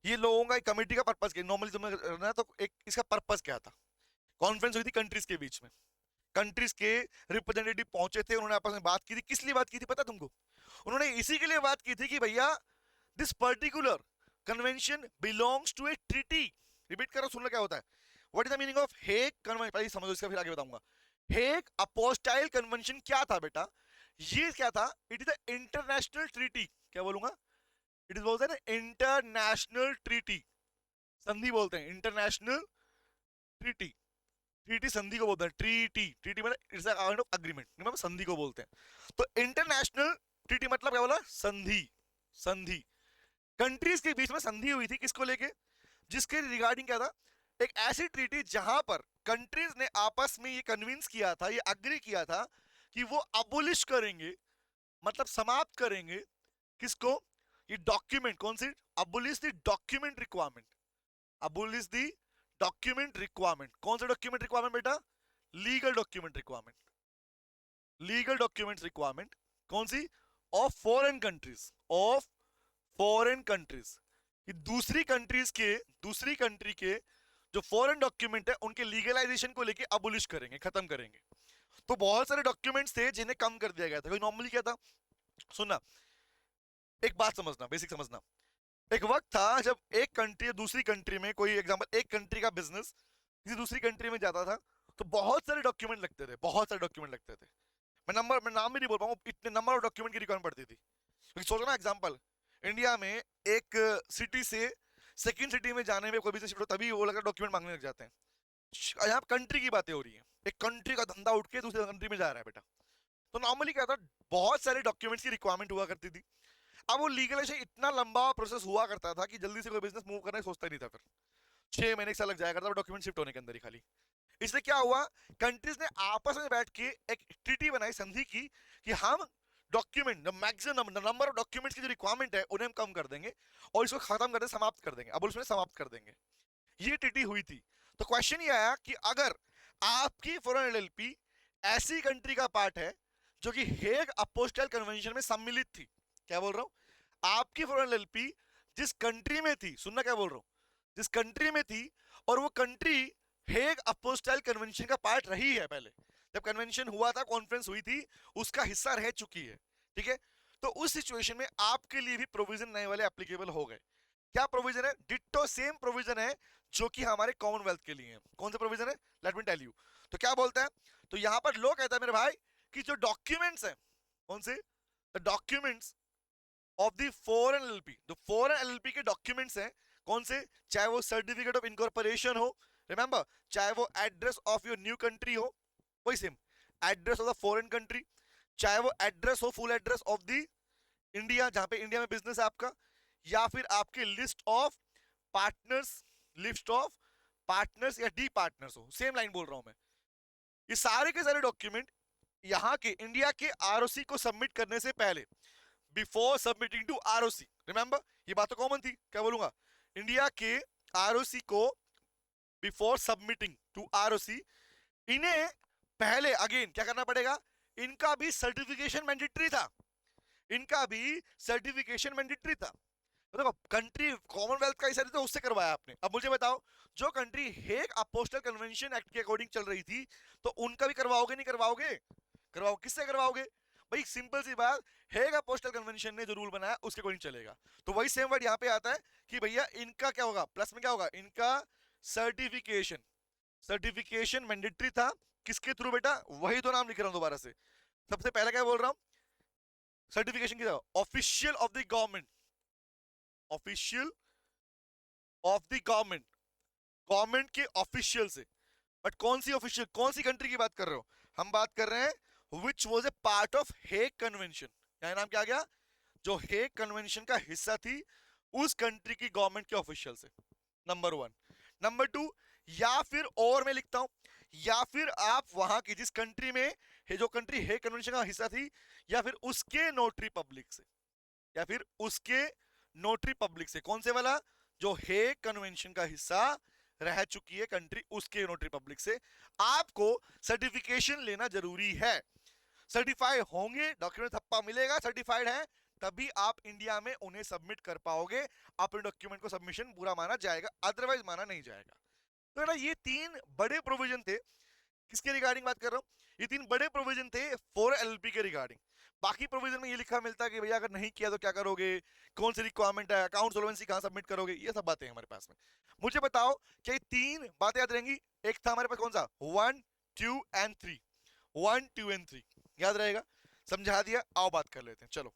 ये लोगों का एक कमेटी का पर्पस क्या, नॉर्मली तुम्हें करना है तो एक इसका पर्पस क्या था। कॉन्फ्रेंस हुई थी कंट्रीज के बीच में, कंट्रीज के रिप्रेजेंटेटिव पहुंचे थे, उन्होंने आपस में बात की थी। किस लिए बात की थी पता तुमको? उन्होंने इसी के लिए बात की थी कि भैया this particular convention belongs to a treaty. Repeat करो, सुन लो क्या होता है। What is the meaning of Hague convention, पहले समझो इसका फिर आगे बताऊंगा। हेग अपोस्टाइल कन्वेंशन क्या था बेटा? ये क्या था? It is the international treaty. क्या बोलूंगा? इट इज बोलते हैं ना इंटरनेशनल ट्रीटी, संधि बोलते हैं इंटरनेशनल ट्रीटी। ट्रीटी संधि को बोलते हैं, ट्रीटी, ट्रीटी मतलब it's a kind of agreement, मतलब संधि को बोलते हैं। तो इंटरनेशनल ट्रीटी मतलब क्या बोला? संधि। संधि, कंट्रीज के बीच में संधि हुई थी, किसको लेके? जिसके रिगार्डिंग क्या था? एक ऐसी ट्रीटी जहां पर कंट्रीज ने आपस में ये कन्विंस किया था, ये अग्री किया था कि वो अबोलिश करेंगे, मतलब समाप्त करेंगे किसको? ये डॉक्यूमेंट, कौन सी? Abolish the document requirement. Abolish the document requirement. कौन सा डॉक्यूमेंट रिक्वायरमेंट बेटा? Legal document requirement. Legal document requirement कौन सी? Of foreign countries, of foreign countries. कि दूसरी कंट्री के जो फॉरेन डॉक्यूमेंट है उनके लीगलाइजेशन को लेके अबोलिश करेंगे, खत्म करेंगे। तो बहुत सारे डॉक्यूमेंट्स थे जिन्हें कम कर दिया गया था। नॉर्मली क्या था, सुनना, एक बात समझना, बेसिक समझना। एक वक्त था जब एक कंट्री दूसरी कंट्री में, कोई एग्जांपल, एक कंट्री का बिजनेस किसी दूसरी कंट्री में जाता था, तो बहुत सारे डॉक्यूमेंट लगते थे, बहुत सारे डॉक्यूमेंट लगते थे। मैं नाम भी नहीं बोल पाऊंगा, इतने नंबर ऑफ डॉक्यूमेंट की रिक्वायरमेंट पड़ती थी। क्योंकि सोचो ना, एग्जांपल, इंडिया में एक सिटी से सेकंड सिटी में जाने में कोई बिजनेस शिफ्ट हो, तभी वो लगा डॉक्यूमेंट मांगने लग जाते हैं। यहाँ कंट्री की बातें हो रही है, एक कंट्री का धंधा उठ के दूसरे कंट्री में जा रहा है बेटा। तो नॉर्मली क्या था, बहुत सारे डॉक्यूमेंट्स की रिक्वायरमेंट हुआ करती थी। अब वो लीगलाइजेशन इतना लंबा प्रोसेस हुआ करता था कि जल्दी से कोई बिजनेस मूव करना सोचता ही नहीं था। फिर 6 महीने एक साल लग जाया करता डॉक्यूमेंट शिफ्ट होने के अंदर ही खाली। इसलिए क्या हुआ, कंट्रीज ने आपस में बैठ के एक ट्रीटी बनाई, संधि की, कि हम document, maximum number of documents की जो रिक्वायरमेंट है उन्हें हम कम कर देंगे और इसको खत्म कर देंगे, समाप्त कर देंगे, अब उसमें समाप्त कर देंगे। ये ट्रीटी हुई थी। तो क्वेश्चन ये आया कि अगर आपकी फॉरेन एलएलपी ऐसी कंट्री का पार्ट है जो कि हेग अपोस्टाइल कन्वेंशन में सम्मिलित थी, क्या बोल रहा हूं, आपकी फॉरेन एलएलपी जिस कंट्री में थी, सुनना क्या बोल रहा हूं, जिस कंट्री में थी, और वो कंट्री हेग अपोस्टाइल कन्वेंशन का पार्ट रही है, पहले जब कन्वेंशन हुआ था, कॉन्फ्रेंस हुई थी, उसका हिस्सा रह चुकी है, ठीक है। तो उस सिचुएशन में आपके लिए भी प्रोविजन नए वाले एप्लीकेबल हो गए। क्या प्रोविजन है? डिट्टो सेम प्रोविजन है जो कि हमारे कॉमनवेल्थ के लिए है। कौन सा प्रोविजन है? Let me tell you. तो क्या बोलता है, तो यहां पर लोग कहता है मेरे भाई कि जो डॉक्यूमेंट्स हैं, कौन से? The documents of the foreign LLP, जो फॉरेन एलएलपी के डॉक्यूमेंट्स हैं, कौन से? चाहे वो सर्टिफिकेट ऑफ इनकॉर्पोरेशन हो, रिमेंबर, चाहे वो address of your new country हो, वही same address of the foreign country, चाहे वो एड्रेस हो, full address of the India, जहां पे इंडिया में बिजनेस है आपका, या फिर आपके list of partners, list of partners या डी पार्टनर्स हो, सेम लाइन बोल रहा हूं मैं। ये सारे के सारे डॉक्यूमेंट यहाँ के इंडिया के आरओसी को सबमिट करने से पहले, before submitting to ROC, remember ये बात तो कॉमन थी, क्या बोलूंगा, इंडिया के आरओसी को बिफोर सबमिटिंग टू आरओसी, इन्हें पहले अगेन क्या करना पड़ेगा, इनका भी सर्टिफिकेशन मैंडेटरी था, इनका भी सर्टिफिकेशन मैंडेटरी था। देखो कंट्री कॉमनवेल्थ का हिस्सा तो उससे करवाया आपने। अब मुझे बताओ, जो country Hague apostle convention act के अकॉर्डिंग चल रही थी, तो उनका भी करवाओगे नहीं करवाओगे? करवाओ, किससे करवाओगे भाई? सिंपल सी बात, हेग अपोस्टल कन्वेंशन ने जो रूल बनाया उसके अकॉर्डिंग चलेगा। तो वही सेम वर्ड यहाँ पे आता है कि भैया इनका क्या होगा, प्लस में क्या होगा, इनका सर्टिफिकेशन, सर्टिफिकेशन मैंडेटरी था। किसके थ्रू बेटा? वही तो नाम लिख रहा हूं दोबारा से। सबसे पहले क्या बोल रहा हूं, सर्टिफिकेशन की official of the government, official of the government, government के ऑफिशियल से। बट कौन सी ऑफिशियल, कौन सी कंट्री की बात कर रहे हो? हम बात कर रहे हैं which was a part of Hague convention. क्या नाम क्या आ गया? जो हेग कन्वेंशन का हिस्सा थी उस कंट्री की गवर्नमेंट के ऑफिशियल से, नंबर 1। नंबर 2, या फिर और मैं लिखता हूं, या फिर आप वहां की जिस कंट्री में है, जो कंट्री हेग कन्वेंशन का हिस्सा थी, या फिर उसके नोटरी पब्लिक से, या फिर उसके नोटरी पब्लिक से। कौन से वाला? जो हेग कन्वेंशन का हिस्सा रह चुकी है कंट्री, उसके नोटरी पब्लिक से आपको सर्टिफिकेशन लेना जरूरी है। सर्टिफाइड होंगे, डॉक्यूमेंट थप्पा मिलेगा, सर्टिफाइड है, तभी आप इंडिया में उन्हें सबमिट कर पाओगे, अपने डॉक्यूमेंट को सबमिशन पूरा माना जाएगा, अदरवाइज माना नहीं जाएगा। तो ना ये तीन बड़े प्रोविजन थे। किसके रिगार्डिंग बात कर रहा हूं? ये तीन बड़े प्रोविजन थे फॉर एलएलपी के रिगार्डिंग। बाकी प्रोविजन में ये लिखा मिलता है कि भैया अगर नहीं किया तो क्या करोगे, कौन सी रिक्वायरमेंट है, अकाउंट सोल्वेंसी कहां सबमिट करोगे, ये सब बातें हैं हमारे पास में। मुझे बताओ क्या ये तीन बातें याद रहेंगी? एक था हमारे पास कौन सा, 1 2 एंड 3, 1 2 एंड 3 याद रहेगा? समझा दिया। आओ बात कर लेते हैं, चलो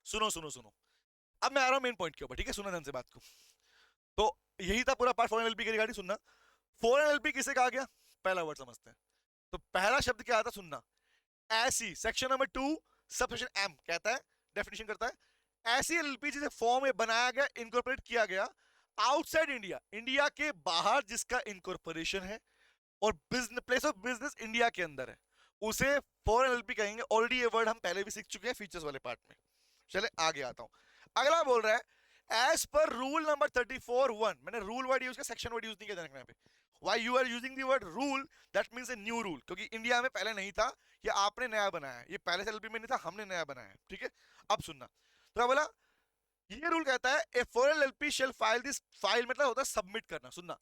सुनो सुनो सुनो। अब मैं आ रहा हूं मेन पॉइंट के ऊपर, ठीक है? सुनो ध्यान से बात को। तो यही था पूरा पार्ट फॉरेन एलपी के रिगार्डिंग। सुनना, फॉरेन एलपी किसे कहा गया, पहला वर्ड समझते हैं। तो पहला शब्द क्या आता, सुनना, ऐसी, सेक्शन नंबर 2 सबसेक्शन एम कहता है, डेफिनेशन करता है, ऐसी एलएलपी जिसे फॉर्म में बनाया गया, इनकॉर्पोरेट किया गया आउटसाइड इंडिया, इंडिया के बाहर जिसका इनकॉर्पोरेशन है और business, place of business India के अंदर है, उसे फॉरेन एलएलपी कहेंगे। ऑलरेडी ये वर्ड हम पहले भी सीख चुके हैं फीचर्स वाले पार्ट में। चले आगे आता हूं। अगला बोल रहा है एज पर रूल नंबर 34(1), मैंने रूल वर्ड यूज किया, सेक्शन वर्ड यूज नहीं किया, देखना यहाँ पे। Why you are using the word rule, that means a new rule, क्योंकि इंडिया में पहले नहीं था, ये आपने नया बनाया है, ये पहले से एलपी में नहीं था, हमने नया बनाया है, ठीक है? अब सुनना, तो क्या बोला, ये रूल कहता है a foreign LP shall file this, file मतलब होता है सबमिट करना। सुनना,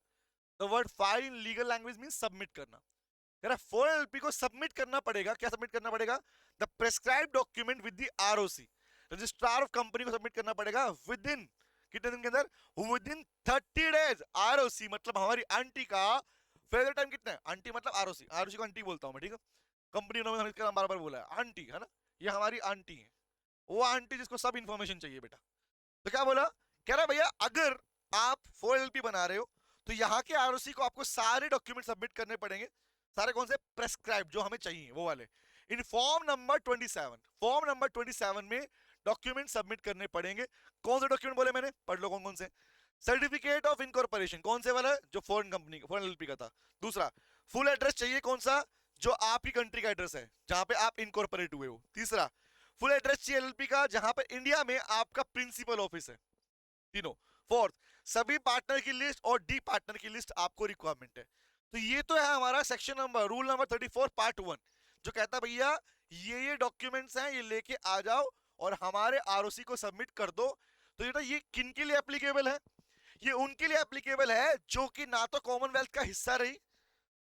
the word file in legal language means submit करना। कह रहा फॉरेन एलपी को सबमिट करना पड़ेगा, क्या सबमिट करना पड़ेगा, the prescribed document with the ROC, registrar of company को सबमिट करना पड़ेगा विद इन, कितने दिन के अंदर, विद इन 30 डेज। आरओसी मतलब हमारी आंटी का फेवरेट टाइम कितना है, आंटी मतलब आरओसी, आरओसी को आंटी बोलता हूं मैं, ठीक है? कंपनी ने इसका नाम बार बार बोला है, आंटी है ना, ये हमारी आंटी है, वो आंटी जिसको सब इंफॉर्मेशन चाहिए बेटा। तो क्या बोला, कह रहा भैया अगर आप 4LP बना रहे हो तो यहाँ के आरओसी को आपको सारे डॉक्यूमेंट सबमिट करने पड़ेंगे। सारे कौन से, प्रेस्क्राइब, जो हमें चाहिए वो वाले, इन फॉर्म नंबर 27, फॉर्म नंबर 27 में डॉक्यूमेंट सबमिट करने पड़ेंगे। कौन से डॉक्यूमेंट बोले मैंने, पढ़ लो कौन कौन से। सर्टिफिकेट ऑफ इनकॉर्पोरेशन, कौन से वाला, जो फॉरेन कंपनी, फॉरेन एलपी का था। दूसरा, फुल एड्रेस चाहिए, कौन सा, जो आपकी कंट्री का एड्रेस है जहां पे आप इनकॉर्पोरेट हुए हो। तीसरा, फुल एड्रेस चाहिए एलपी का जहां पर इंडिया में आपका प्रिंसिपल ऑफिस है। तीनों। फोर्थ, सभी पार्टनर की लिस्ट और डी पार्टनर की लिस्ट आपको रिक्वायरमेंट है। तो ये तो है हमारा section number, rule number 34 part 1, जो कहता है भैया ये डॉक्यूमेंट्स हैं, ये लेके आ जाओ और हमारे आरओसी को सबमिट कर दो। तो ये किन के लिए एप्लीकेबल है, ये उनके लिए एप्लीकेबल है जो कि ना तो कॉमनवेल्थ का हिस्सा रही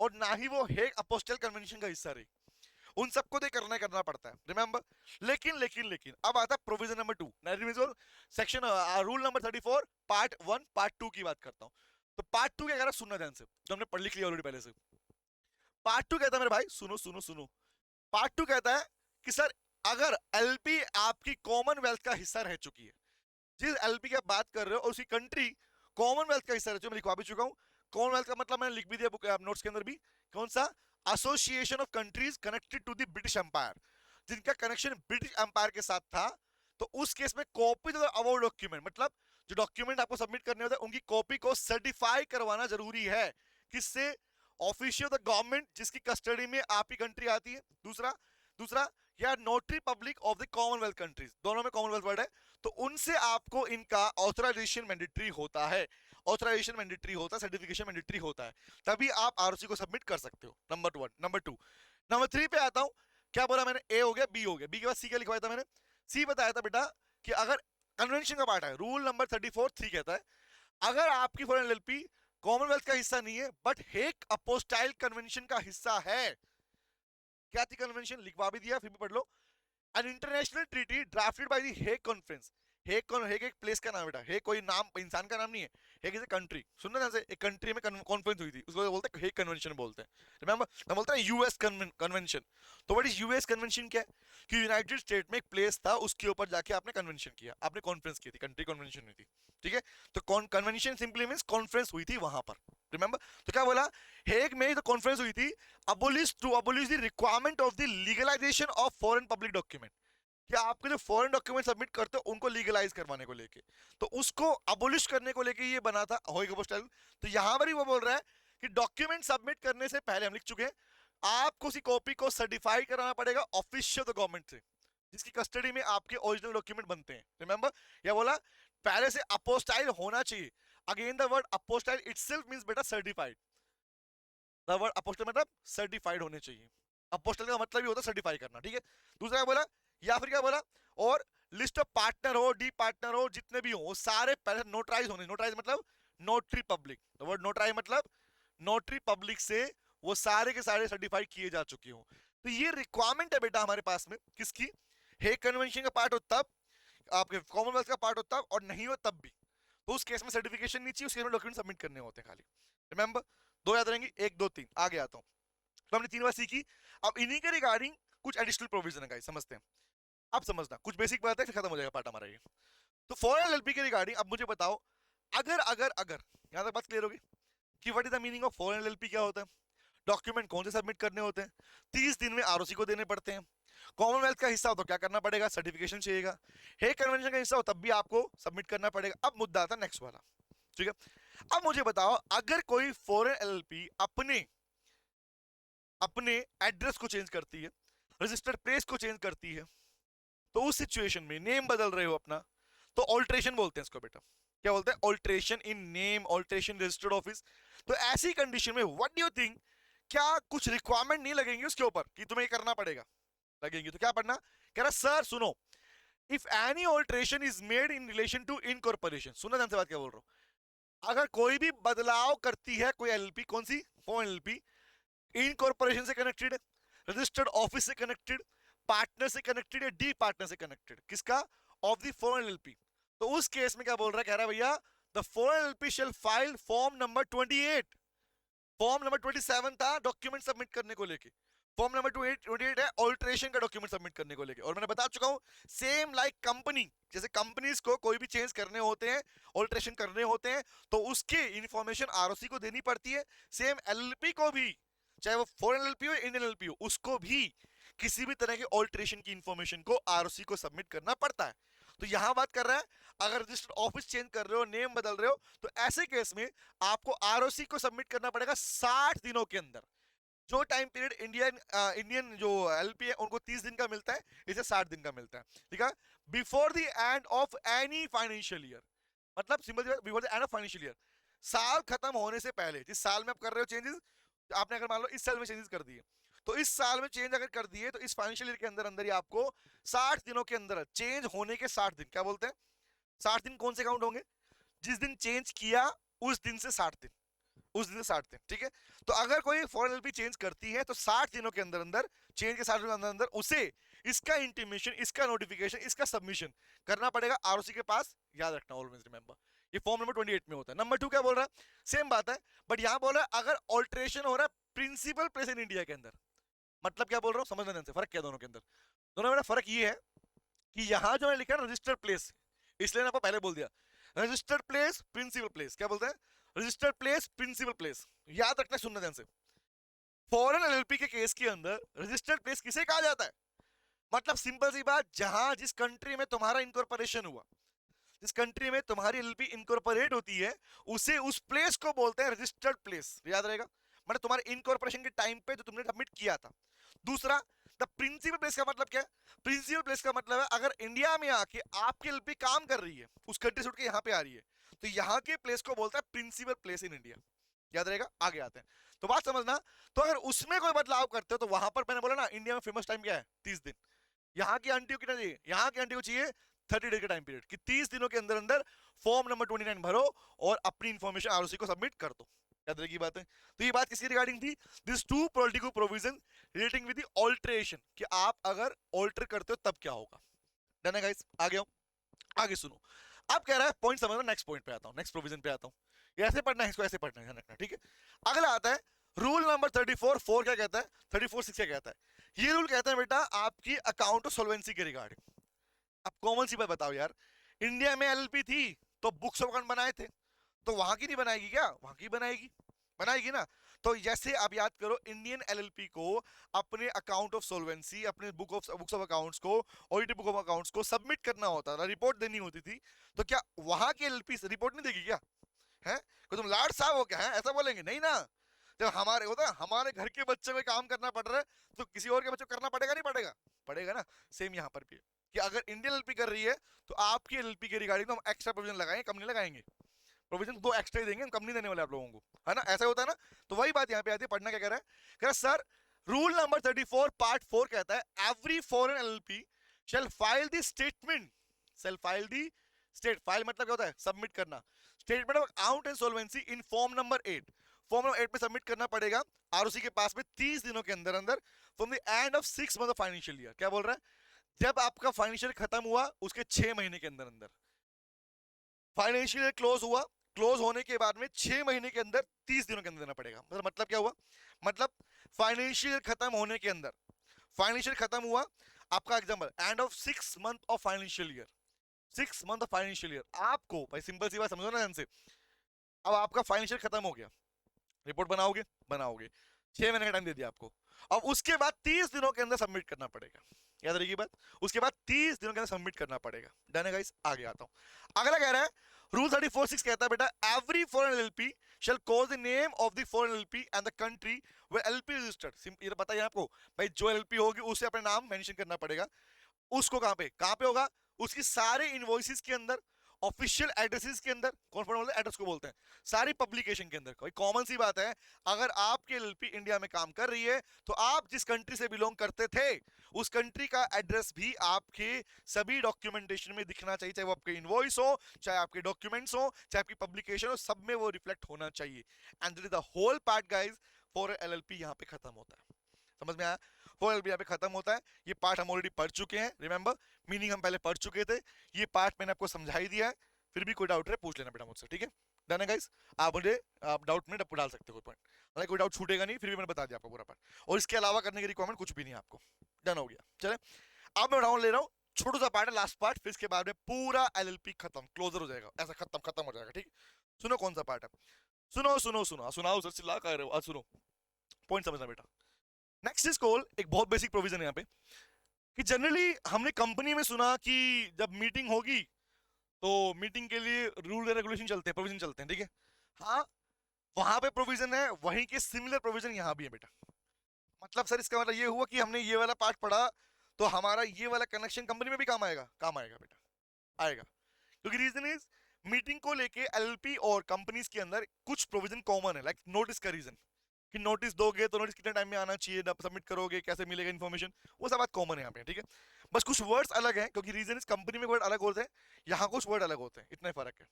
और ना ही वो हेग अपोस्टल कन्वेंशन का हिस्सा रही। उन सबको तो करना पड़ता है, रिमेंबर। लेकिन लेकिन लेकिन अब आता है provision number 2, section rule number 34 part 1 part 2 की बात करता हूं। तो पार्ट 2 क्या कह रहा है, सुनना ध्यान से, जो हमने पढ़ लिख लिया ऑलरेडी पहले से। पार्ट 2 कहता है मेरे भाई, सुनो सुनो सुनो, पार्ट 2 कहता है कि सर अगर एलपी आपकी कॉमनवेल्थ का हिस्सा रह चुकी है, जिस एलपी की आप बात कर रहे हो और उसकी कंट्री कॉमनवेल्थ का हिस्सा रह चुकी है, मैं लिखवा भी चुका हूं। कॉमनवेल्थ का मतलब मैंने लिख भी दिया बुक नोट्स के अंदर भी, कौन सा, association of countries connected to the British Empire, जिनका कनेक्शन ब्रिटिश एम्पायर के साथ था। तो उस केस में कॉपी ऑफ अबाउट डॉक्यूमेंट, मतलब जो डॉक्यूमेंट आपको सबमिट करने होते हैं उनकी कॉपी को सर्टिफाई करवाना जरूरी है, किससे, ऑफिशियल द गवर्नमेंट जिसकी कस्टडी में आपकी कंट्री आती है। दूसरा दूसरा या notary public of the Commonwealth countries, दोनों में कॉमनवेल्थ वर्ड है, तो उनसे आपको इनका ऑथराइजेशन मैंडेटरी होता है, ऑथराइजेशन मैंडेटरी होता है, सर्टिफिकेशन मैंडेटरी होता है, तभी आप आरओसी को सबमिट कर सकते हो। नंबर 1। नंबर 2, नंबर 3 पे आता हूं। क्या बोला मैंने, ए हो गया, बी हो गया, बी के बाद सी क्या लिखवाया था मैंने, सी बताया था बेटा कि अगर कन्वेंशन का पार्ट है, रूल नंबर 34 3 कहता है अगर आपकी फॉरेन एलएलपी कॉमनवेल्थ का हिस्सा नहीं है बट हेग अपोस्टाइल कन्वेंशन का हिस्सा है। क्या थी कन्वेंशन, लिखवा भी दिया, फिर भी पढ़ लो। An international treaty drafted by the Hague conference, Hague एक प्लेस का नाम बेटा, हेग कोई नाम इंसान का नाम नहीं है, हेग इज ए कंट्री। सुनना ध्यान से, एक कंट्री में कॉन्फ्रेंस हुई थी, उसको बोलते हैं हेग कन्वेंशन बोलते हैं। रिमेंबर, हम बोलते हैं यूएस कन्वेंशन। तो व्हाट इज यूएस कन्वेंशन, क्या है कि यूनाइटेड स्टेट में एक प्लेस था, उसके ऊपर जाके आपने कन्वेंशन किया, आपने कॉन्फ्रेंस की थी, कंट्री कन्वेंशन हुई थी, ठीक है? तो कन्वेंशन सिंपली मींस कॉन्फ्रेंस हुई थी वहां पर, रिमेंबर। तो क्या बोला, हेग में तो कॉन्फ्रेंस हुई थी, abolish the requirement of the legalisation of foreign public document, कि आपके जो फॉरेन डॉक्यूमेंट सबमिट करते हो उनको लीगलाइज करवाने को लेके, तो उसको अबोलिश करने को लेके ये बना था होइग अपोस्टाइल। तो यहां पर ही वो बोल रहा है कि डॉक्यूमेंट सबमिट करने से पहले, हम लिख चुके हैं, आपको उसी कॉपी को सर्टिफाई कराना पड़ेगा ऑफिशियल द गवर्नमेंट से, जिसकी कस्टडी में आपके ओरिजिनल डॉक्यूमेंट बनते हैं। रिमेंबर, या बोला पहले से अपोस्टाइल होना चाहिए। Again the word apostille itself means बेटा सर्टिफाइड, द वर्ड अपोस्टाइल मतलब सर्टिफाइड होने चाहिए। अपोस्टल का मतलब ही होता है सर्टिफाई करना, ठीक है। दूसरा क्या बोला, या फिर क्या बोला, और लिस्ट ऑफ पार्टनर हो, डी पार्टनर हो, जितने भी हो वो सारे पहले नोटराइज होने। नोटराइज मतलब नोटरी पब्लिक, वर्ड नोटराइज मतलब नोटरी पब्लिक से वो सारे के सारे सर्टिफाइड किए जा चुके हो। तो ये रिक्वायरमेंट है बेटा हमारे पास में, किसकी, हेग कन्वेंशन का पार्ट हो तब, आपके कॉमनवेल्थ का पार्ट हो तब, और नहीं हो तब भी। तो उस केस में सर्टिफिकेशन नहीं चाहिए, उस केस में डॉक्यूमेंट सबमिट करने होते हैं खाली। रिमेंबर, दो याद रहेंगे, एक दो तीन। आगे आता हूं, तो हमने 3 बार सीखी। अब इन्हीं के रिगार्डिंग कुछ एडिशनल प्रोविजन है गाइस, समझते हैं। अब समझना, कुछ बेसिक बात है फिर खत्म हो जाएगा पार्ट हमारा ये। तो फॉरेन एलएलपी के रिगार्डिंग अब मुझे बताओ, अगर अगर अगर यहां तक बात क्लियर होगी कि what is the meaning of foreign LLP, क्या होता है, डॉक्यूमेंट कौन से सबमिट करने होते हैं, 30 दिन में आरओसी को देने पड़ते हैं, कॉमनवेल्थ का हिस्सा हो तो क्या करना पड़ेगा, सर्टिफिकेशन चाहिएगा, हेग कन्वेंशन का हिस्सा हो तब भी आपको सबमिट करना पड़ेगा। अब मुद्दा आता है नेक्स्ट वाला, ठीक है। अब मुझे बताओ, अगर कोई फॉरेन एलएलपी अपने अपने एड्रेस को चेंज करती है, रजिस्टर्ड प्लेस को चेंज करती है, तो उस सिचुएशन में नेम बदल रहे हो अपना, तो ऑल्ट्रेशन बोलते हैं इसको बेटा। क्या बोलते हैं, alteration in name, alteration registered office. तो ऐसी कंडीशन में व्हाट डू यू थिंक, क्या कुछ रिक्वायरमेंट नहीं लगेंगे उसके ऊपर कि तुम्हें ये करना पड़ेगा, लगेंगी। तो क्या पढ़ना, कह रहा सर सुनो, if any alteration is made in relation to incorporation, सुना ध्यान से बात क्या बोल रहा हूं, अगर कोई भी बदलाव करती है कोई एलएलपी, कौन सी, फॉरेन एलएलपी, इनकॉर्पोरेशन से कनेक्टेड, रजिस्टर्ड ऑफिस से कनेक्टेड, पार्टनर से कनेक्टेड या डी पार्टनर से कनेक्टेड, किसका, ऑफ द फॉरेन एलएलपी, तो उस केस में क्या बोल रहा है, कह रहा है भैया the foreign LLP shall file form number 28, form number 27 था डॉक्यूमेंट सबमिट करने को लेके, फॉर्म नंबर 28 है ऑल्ट्रेशन का डॉक्यूमेंट सबमिट करने को लेके। और मैंने बता चुका हूं, सेम लाइक कंपनी, जैसे कंपनीज को कोई भी चेंज करने होते हैं, ऑल्ट्रेशन करने होते हैं, तो उसके इंफॉर्मेशन आरओसी को देनी पड़ती है। सेम एलएलपी को भी, चाहे वो फॉरेन एलएलपी हो इंडियन एलएलपी हो, उसको भी किसी भी तरह के ऑल्ट्रेशन की इंफॉर्मेशन को आरओसी को सबमिट करना पड़ता है। तो यहां बात कर रहा है, अगर रजिस्टर्ड ऑफिस चेंज कर रहे हो, नेम बदल रहे हो, तो ऐसे केस में आपको आरओसी को सबमिट करना पड़ेगा 60 दिनों के अंदर। जो टाइम पीरियड इंडियन जो एलपी है उनको 30 दिन का मिलता है, इसे 60 दिन का मिलता है, ठीक है। Before the end of any financial year, मतलब simple, before the end of financial year, साल खत्म होने से पहले, जिस साल में आप कर रहे हो चेंजेस, आपने अगर मान लो इस साल में चेंजेस कर दिए, तो इस साल में चेंज अगर कर दिए, तो इस फाइनेंशियल ईयर के अंदर अंदर ही आपको 60 दिनों के अंदर, चेंज होने के 60 दिन, क्या बोलते हैं, 60 दिन कौन से काउंट होंगे, जिस दिन चेंज किया उस दिन से 60 दिन, उस दिन से 60 दिन, ठीक है। तो अगर कोई फॉरेन एलपी चेंज करती है तो 60 दिनों के अंदर अंदर, चेंज के 60 दिनों के अंदर अंदर उसे इसका इंटीमेशन, इसका नोटिफिकेशन, इसका सबमिशन करना पड़ेगा आरओसी के पास, याद रखना, ऑलवेज रिमेंबर। ये फॉर्म नंबर 28 में होता है। नंबर 2 क्या बोल रहा है, सेम बात है, बट यहां बोल रहा है अगर ऑल्ट्रेशन हो रहा है प्रिंसिपल प्लेस इन इंडिया के अंदर, मतलब क्या बोल रहा हूं, समझना ध्यान से, फर्क क्या दोनों के अंदर, दोनों में फर्क ये है कि यहां जो मैंने लिखा है रजिस्टर्ड प्लेस, इसलिए आपको पहले बोल दिया, रजिस्टर्ड प्लेस प्रिंसिपल प्लेस, क्या बोलते हैं, रजिस्टर्ड प्लेस प्रिंसिपल प्लेस, याद रखना, सुनना ध्यान से। फॉरेन एलएलपी के केस के अंदर रजिस्टर्ड प्लेस किसे कहा जाता है, मतलब सिंपल सी बात, जहां जिस कंट्री में तुम्हारा इनकॉर्पोरेशन हुआ, जिस कंट्री में तुम्हारी एलएलपी इनकॉर्पोरेट होती है, उसे उस प्लेस को बोलते हैं रजिस्टर्ड प्लेस, याद रहेगा, मतलब तुम्हारे इनकॉर्पोरेशन के टाइम पे जो तुमने सबमिट किया था। दूसरा, द प्रिंसिपल प्लेस का मतलब क्या है, प्रिंसिपल प्लेस का मतलब है अगर इंडिया में आके आपकी एलएलपी काम कर रही है, उस कंट्री से उठ के यहाँ पे आ रही है, तो यहाँ के प्लेस को बोलता है प्रिंसिपल प्लेस इन इंडिया, याद रहेगा। आगे आते हैं, तो बात समझना, तो अगर उसमें कोई बदलाव करते हो, तो वहां पर मैंने बोला ना, इंडिया में फेमस टाइम क्या है, 30 दिन, यहाँ की आंटी को कितना चाहिए, यहाँ की आंटी को चाहिए 30 डेज का टाइम पीरियड, कि 30 दिनों के अंदर अंदर फॉर्म नंबर 29 भरो और अपनी इंफॉर्मेशन आरओसी को सबमिट कर दो, याद रहेगी बात है। तो ये बात किसकी रिगार्डिंग थी, this to political provision relating with the alteration, कि आप अगर ऑल्टर करते हो तब क्या होगा। डन है गाइस, आगे आओ, आगे सुनो। अब कह रहा है पॉइंट समझना, नेक्स्ट पॉइंट पे आता हूं, नेक्स्ट प्रोविजन पे आता हूं, ये ऐसे पढ़ना है, इसको ऐसे पढ़ना है, ध्यान रखना, ठीक है। अगला आता है रूल नंबर 34 क्या कहता है, 34 क्या कहता है, ये रूल कहता है बेटा आपकी अकाउंट ऑफ सॉल्वेंसी के रिगार्डिंग। अब कॉमन सी बात बताओ यार, इंडिया में एलएलपी थी तो बुक्स ऑफ अकाउंट बनाए थे, तो वहां की नहीं बनाएगी क्या, वहां की बनाएगी, बनाएगी ना। तो जैसे आप याद करो, इंडियन एलएलपी को अपने अकाउंट ऑफ सॉल्वेंसी, अपने बुक्स ऑफ अकाउंट्स को, ऑडिटेड बुक ऑफ अकाउंट्स को सबमिट करना होता था, रिपोर्ट देनी होती थी, तो क्या वहां की एलएलपी रिपोर्ट नहीं देगी क्या, है कोई तुम लाड साहब हो क्या, है ऐसा बोलेंगे नहीं ना। जब हमारे होता है हमारे घर के बच्चे को काम करना पड़ रहा है, तो किसी और के बच्चे को करना पड़ेगा नहीं पड़ेगा, पड़ेगा ना। सेम यहाँ पर भी है कि अगर इंडियन एलएलपी कर रही है, तो आपकी एलएलपी के रिगार्डिंग तो हम एक्स्ट्रा प्रोविजन लगाएंगे, कम नहीं लगाएंगे, प्रोविजन दो एक्स्ट्रा ही देंगे, हम कम नहीं देने वाले आप लोगों को, है ना, ऐसा होता है ना। तो वही बात यहाँ पे आती है, पढ़ना क्या कह रहा है, सर रूल नंबर 34 पार्ट 4 कहता है every foreign LLP shall file the statement, shall file the state, file मतलब क्या होता है, सबमिट करना, statement of account and solvency in form number 8, form number 8 में सबमिट करना पड़ेगा आरओसी के पास में 30 दिनों के अंदर अंदर from the end of 6 month of financial year. क्या बोल रहा है, जब आपका फाइनेंशियल खत्म हुआ उसके 6 महीने के अंदर अंदर फाइनेंशियल ईयर क्लोज हुआ, क्लोज होने के बाद में 6 महीने के अंदर 30 दिनों के अंदर देना पड़ेगा। मतलब क्या हुआ, मतलब फाइनेंशियल ईयर खत्म होने के अंदर, फाइनेंशियल खत्म हुआ आपका, example end of 6 month of financial year, 6 month of financial year, आपको भाई सिंपल सी बात समझो ना ध्यान से, अब आपका फाइनेंशियल खत्म हो गया, रिपोर्ट बनाओगे, बनाओगे, 6 महीने का टाइम दे दिया आपको, अब उसके बाद 30 दिनों के अंदर सबमिट करना पड़ेगा, याद रहेगी बात, उसके बाद 30 दिनों के अंदर सबमिट करना पड़ेगा। डन है गाइस, आगे आता हूं। अगला कह रहा है रूल 34(6) कहता है बेटा every foreign LLP shall cause the name of the foreign LLP and the country where LLP registered. ये पता है आपको भाई, जो एलएलपी होगी उसे अपना नाम मेंशन करना पड़ेगा, उसको कहां पे होगा, उसकी सारे इनवॉइसेस के अंदर, ऑफिशियल एड्रेसेस के अंदर, कौन बोलते हैं एड्रेस को बोलते हैं, सारी पब्लिकेशन के अंदर। कोई कॉमन सी बात है, अगर आपकी एलएलपी इंडिया में काम कर रही है तो आप जिस कंट्री से बिलोंग करते थे उस कंट्री का एड्रेस भी आपके सभी डॉक्यूमेंटेशन में दिखना चाहिए, चाहे वो आपके इनवॉइस हो, चाहे आपके डॉक्यूमेंट्स हो, चाहे आपकी पब्लिकेशन हो, सब में वो रिफ्लेक्ट होना चाहिए। And this is the whole part guys for LLP यहां पे खत्म होता है। समझ में आया, फॉर एलएलपी यहां पे खत्म होता है। ये पार्ट हम ऑलरेडी पढ़ चुके हैं, रिमेंबर मीनिंग हम पहले पढ़ चुके थे, ये पार्ट मैंने आपको समझा ही दिया है, फिर भी कोई डाउट है पूछ लेना बेटा मुझसे, ठीक है। डन है गाइस, आप मुझे आप डाउट में डाल सकते हो कोई पॉइंट, हालांकि कोई डाउट छूटेगा नहीं, फिर भी मैंने बता दिया आपको पूरा पार्ट, और इसके अलावा करने की रिक्वायरमेंट कुछ भी नहीं है आपको। डन हो गया, चले अब मैं उठाऊं ले रहा हूं छोटा सा पार्ट है, लास्ट पार्ट, फिर इसके बाद में पूरा एलएलपी खत्म, क्लोजर हो जाएगा, ऐसा खत्म हो जाएगा, ठीक। सुनो कौन सा पार्ट है, सुनो सुनाओ सर, चिल्ला कर रहे हो, सुनो पॉइंट समझना बेटा। नेक्स्ट इज कॉल, एक बहुत बेसिक प्रोविजन है यहाँ पे, कि जनरली हमने कंपनी में सुना कि जब मीटिंग होगी तो मीटिंग के लिए रूल रेगुलेशन चलते हैं, प्रोविजन चलते हैं, ठीक है। हाँ, वहां पे प्रोविजन है, वहीं के सिमिलर प्रोविजन यहाँ भी है बेटा। मतलब सर इसका मतलब ये हुआ कि हमने ये वाला पार्ट पढ़ा तो हमारा ये वाला कनेक्शन कंपनी में भी काम आएगा, काम आएगा बेटा, आएगा। क्योंकि रीजन इज मीटिंग को लेके एलएलपी और कंपनीज के अंदर कुछ प्रोविजन कॉमन है, लाइक नोटिस का रीजन, कि नोटिस दोगे तो नोटिस कितने टाइम में आना चाहिए, सबमिट करोगे कैसे मिलेगा इन्फॉर्मेशन, वो सब बात कॉमन है यहाँ पे, ठीक है। बस कुछ वर्ड्स अलग हैं, क्योंकि रीजन इस कंपनी में वर्ड अलग होते हैं, यहाँ कुछ वर्ड अलग होते हैं, इतना फर्क है।